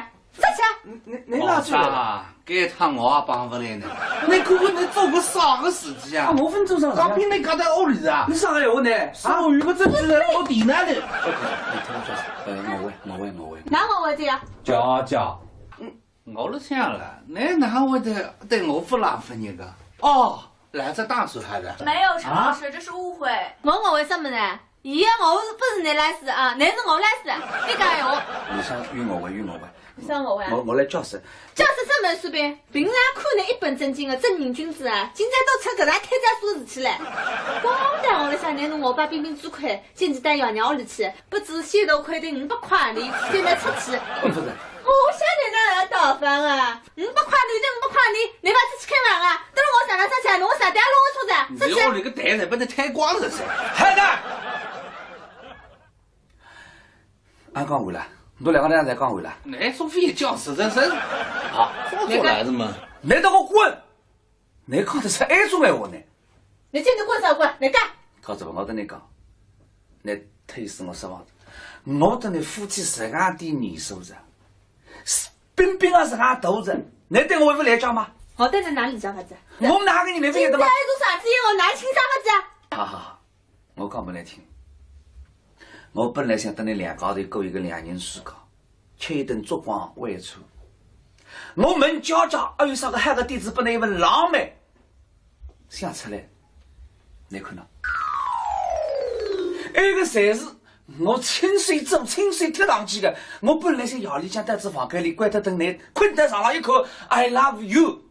Speaker 11: 你哪去了？
Speaker 5: 给他我帮不来呢。你看看你做个啥个事情啊？
Speaker 11: 我分做啥？
Speaker 5: 刚比你搞到屋里啊？
Speaker 11: 你啥个呢？
Speaker 5: 啊，我有个证据在我地那里。
Speaker 1: 你听我说，我问。
Speaker 3: 哪我问的呀？
Speaker 11: 叫。
Speaker 5: 我都想了，那哪会对我不拉分一个？哦，来自大水海的。
Speaker 2: 没有，陈老师，这是误会。
Speaker 3: 我为什么呢？我不是你来事啊，那是我来事。你讲闲话。
Speaker 1: 你想与我问。
Speaker 3: 你想我问？
Speaker 1: 我来教室。
Speaker 3: 教室什么随便？平常看你一本正经的正人君子啊，今朝都出搿样推家事体来。光带我来想拿侬我爸冰冰猪亏，今天带爷娘屋里去，不止先头亏的500块钿，现在出去。
Speaker 1: 不是。
Speaker 3: 我想你那要倒饭啊！500块钿的500块钿，你把出去开饭啊？等我上来上去，侬啥带弄我车子？
Speaker 5: 你要那个袋子把你抬光了噻！
Speaker 1: 孩子，俺讲完了。侬两个人在讲完了。
Speaker 5: 那说非教师真是，
Speaker 1: 好，
Speaker 5: 做来的嘛。
Speaker 1: 你给我滚！你讲的是爱种闲话呢？
Speaker 3: 你今天滚啥滚？你干？
Speaker 1: 搞什么？我跟你讲，你忒使我失望了。我跟你夫妻是俺的年收入，冰冰也是俺头子，你对我会不来讲吗？
Speaker 3: 我对你哪里讲法子？
Speaker 1: 我哪个你来不晓得吗？
Speaker 3: 今天做啥子？我哪清啥法子？
Speaker 1: 好，我讲不来听。我本来想等你两家头过一个2人世界，吃一顿烛光晚餐。我问家家还有啥个好个点子不能一份浪漫？想出来，你看到？那个才是我亲手做、亲手贴上去的。我本来想夜里向待在房间里，关着灯，你困在上了一口 I love you，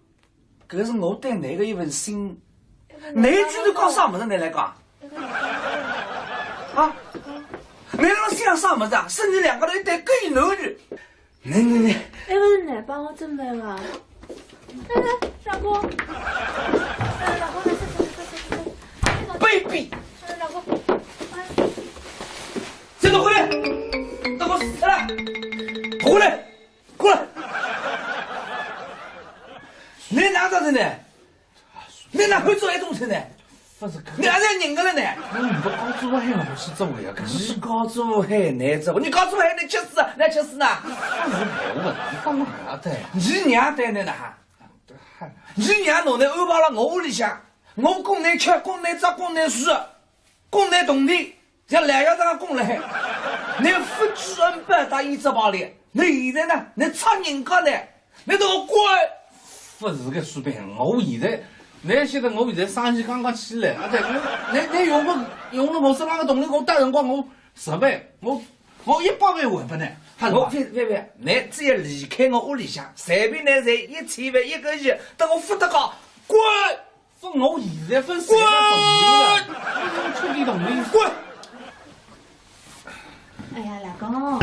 Speaker 1: 可是我对你的一份心，你居然讲啥么子？你来讲啊？你让想啥么子啊？甚至两个人一对狗男女，你，
Speaker 3: 那个是哪帮我准备了？来，老公，老公来
Speaker 1: ，baby，
Speaker 3: 老公，
Speaker 1: 这个回来，等我起来，过来，过来，你哪着的呢？你哪会做这种事呢？你还在拧个了呢？
Speaker 5: 你不搞做海我不是做呀？
Speaker 1: 你搞做海你做，你搞做海你吃死，你吃死呢？
Speaker 5: 你干嘛的？
Speaker 1: 你娘带你呢？你娘弄的安排了我屋里向，我供你吃，供你吃，供你睡，供你动地，像懒腰这样供来。你不知恩不答一直跑里，你现在呢？你插人家呢？你都我乖。
Speaker 5: 不是个随便，我现在。你晓得我现在生意刚刚起来，对，你用了我是那个动力，我带辰光我10倍，我100倍还不呢？
Speaker 1: 我别，你只要离开我屋里向，随便来赚1000万1个亿，等我付得高，滚！
Speaker 5: 分我现在分谁的动力了？我出点动力，
Speaker 1: 滚！
Speaker 3: 哎呀，老公。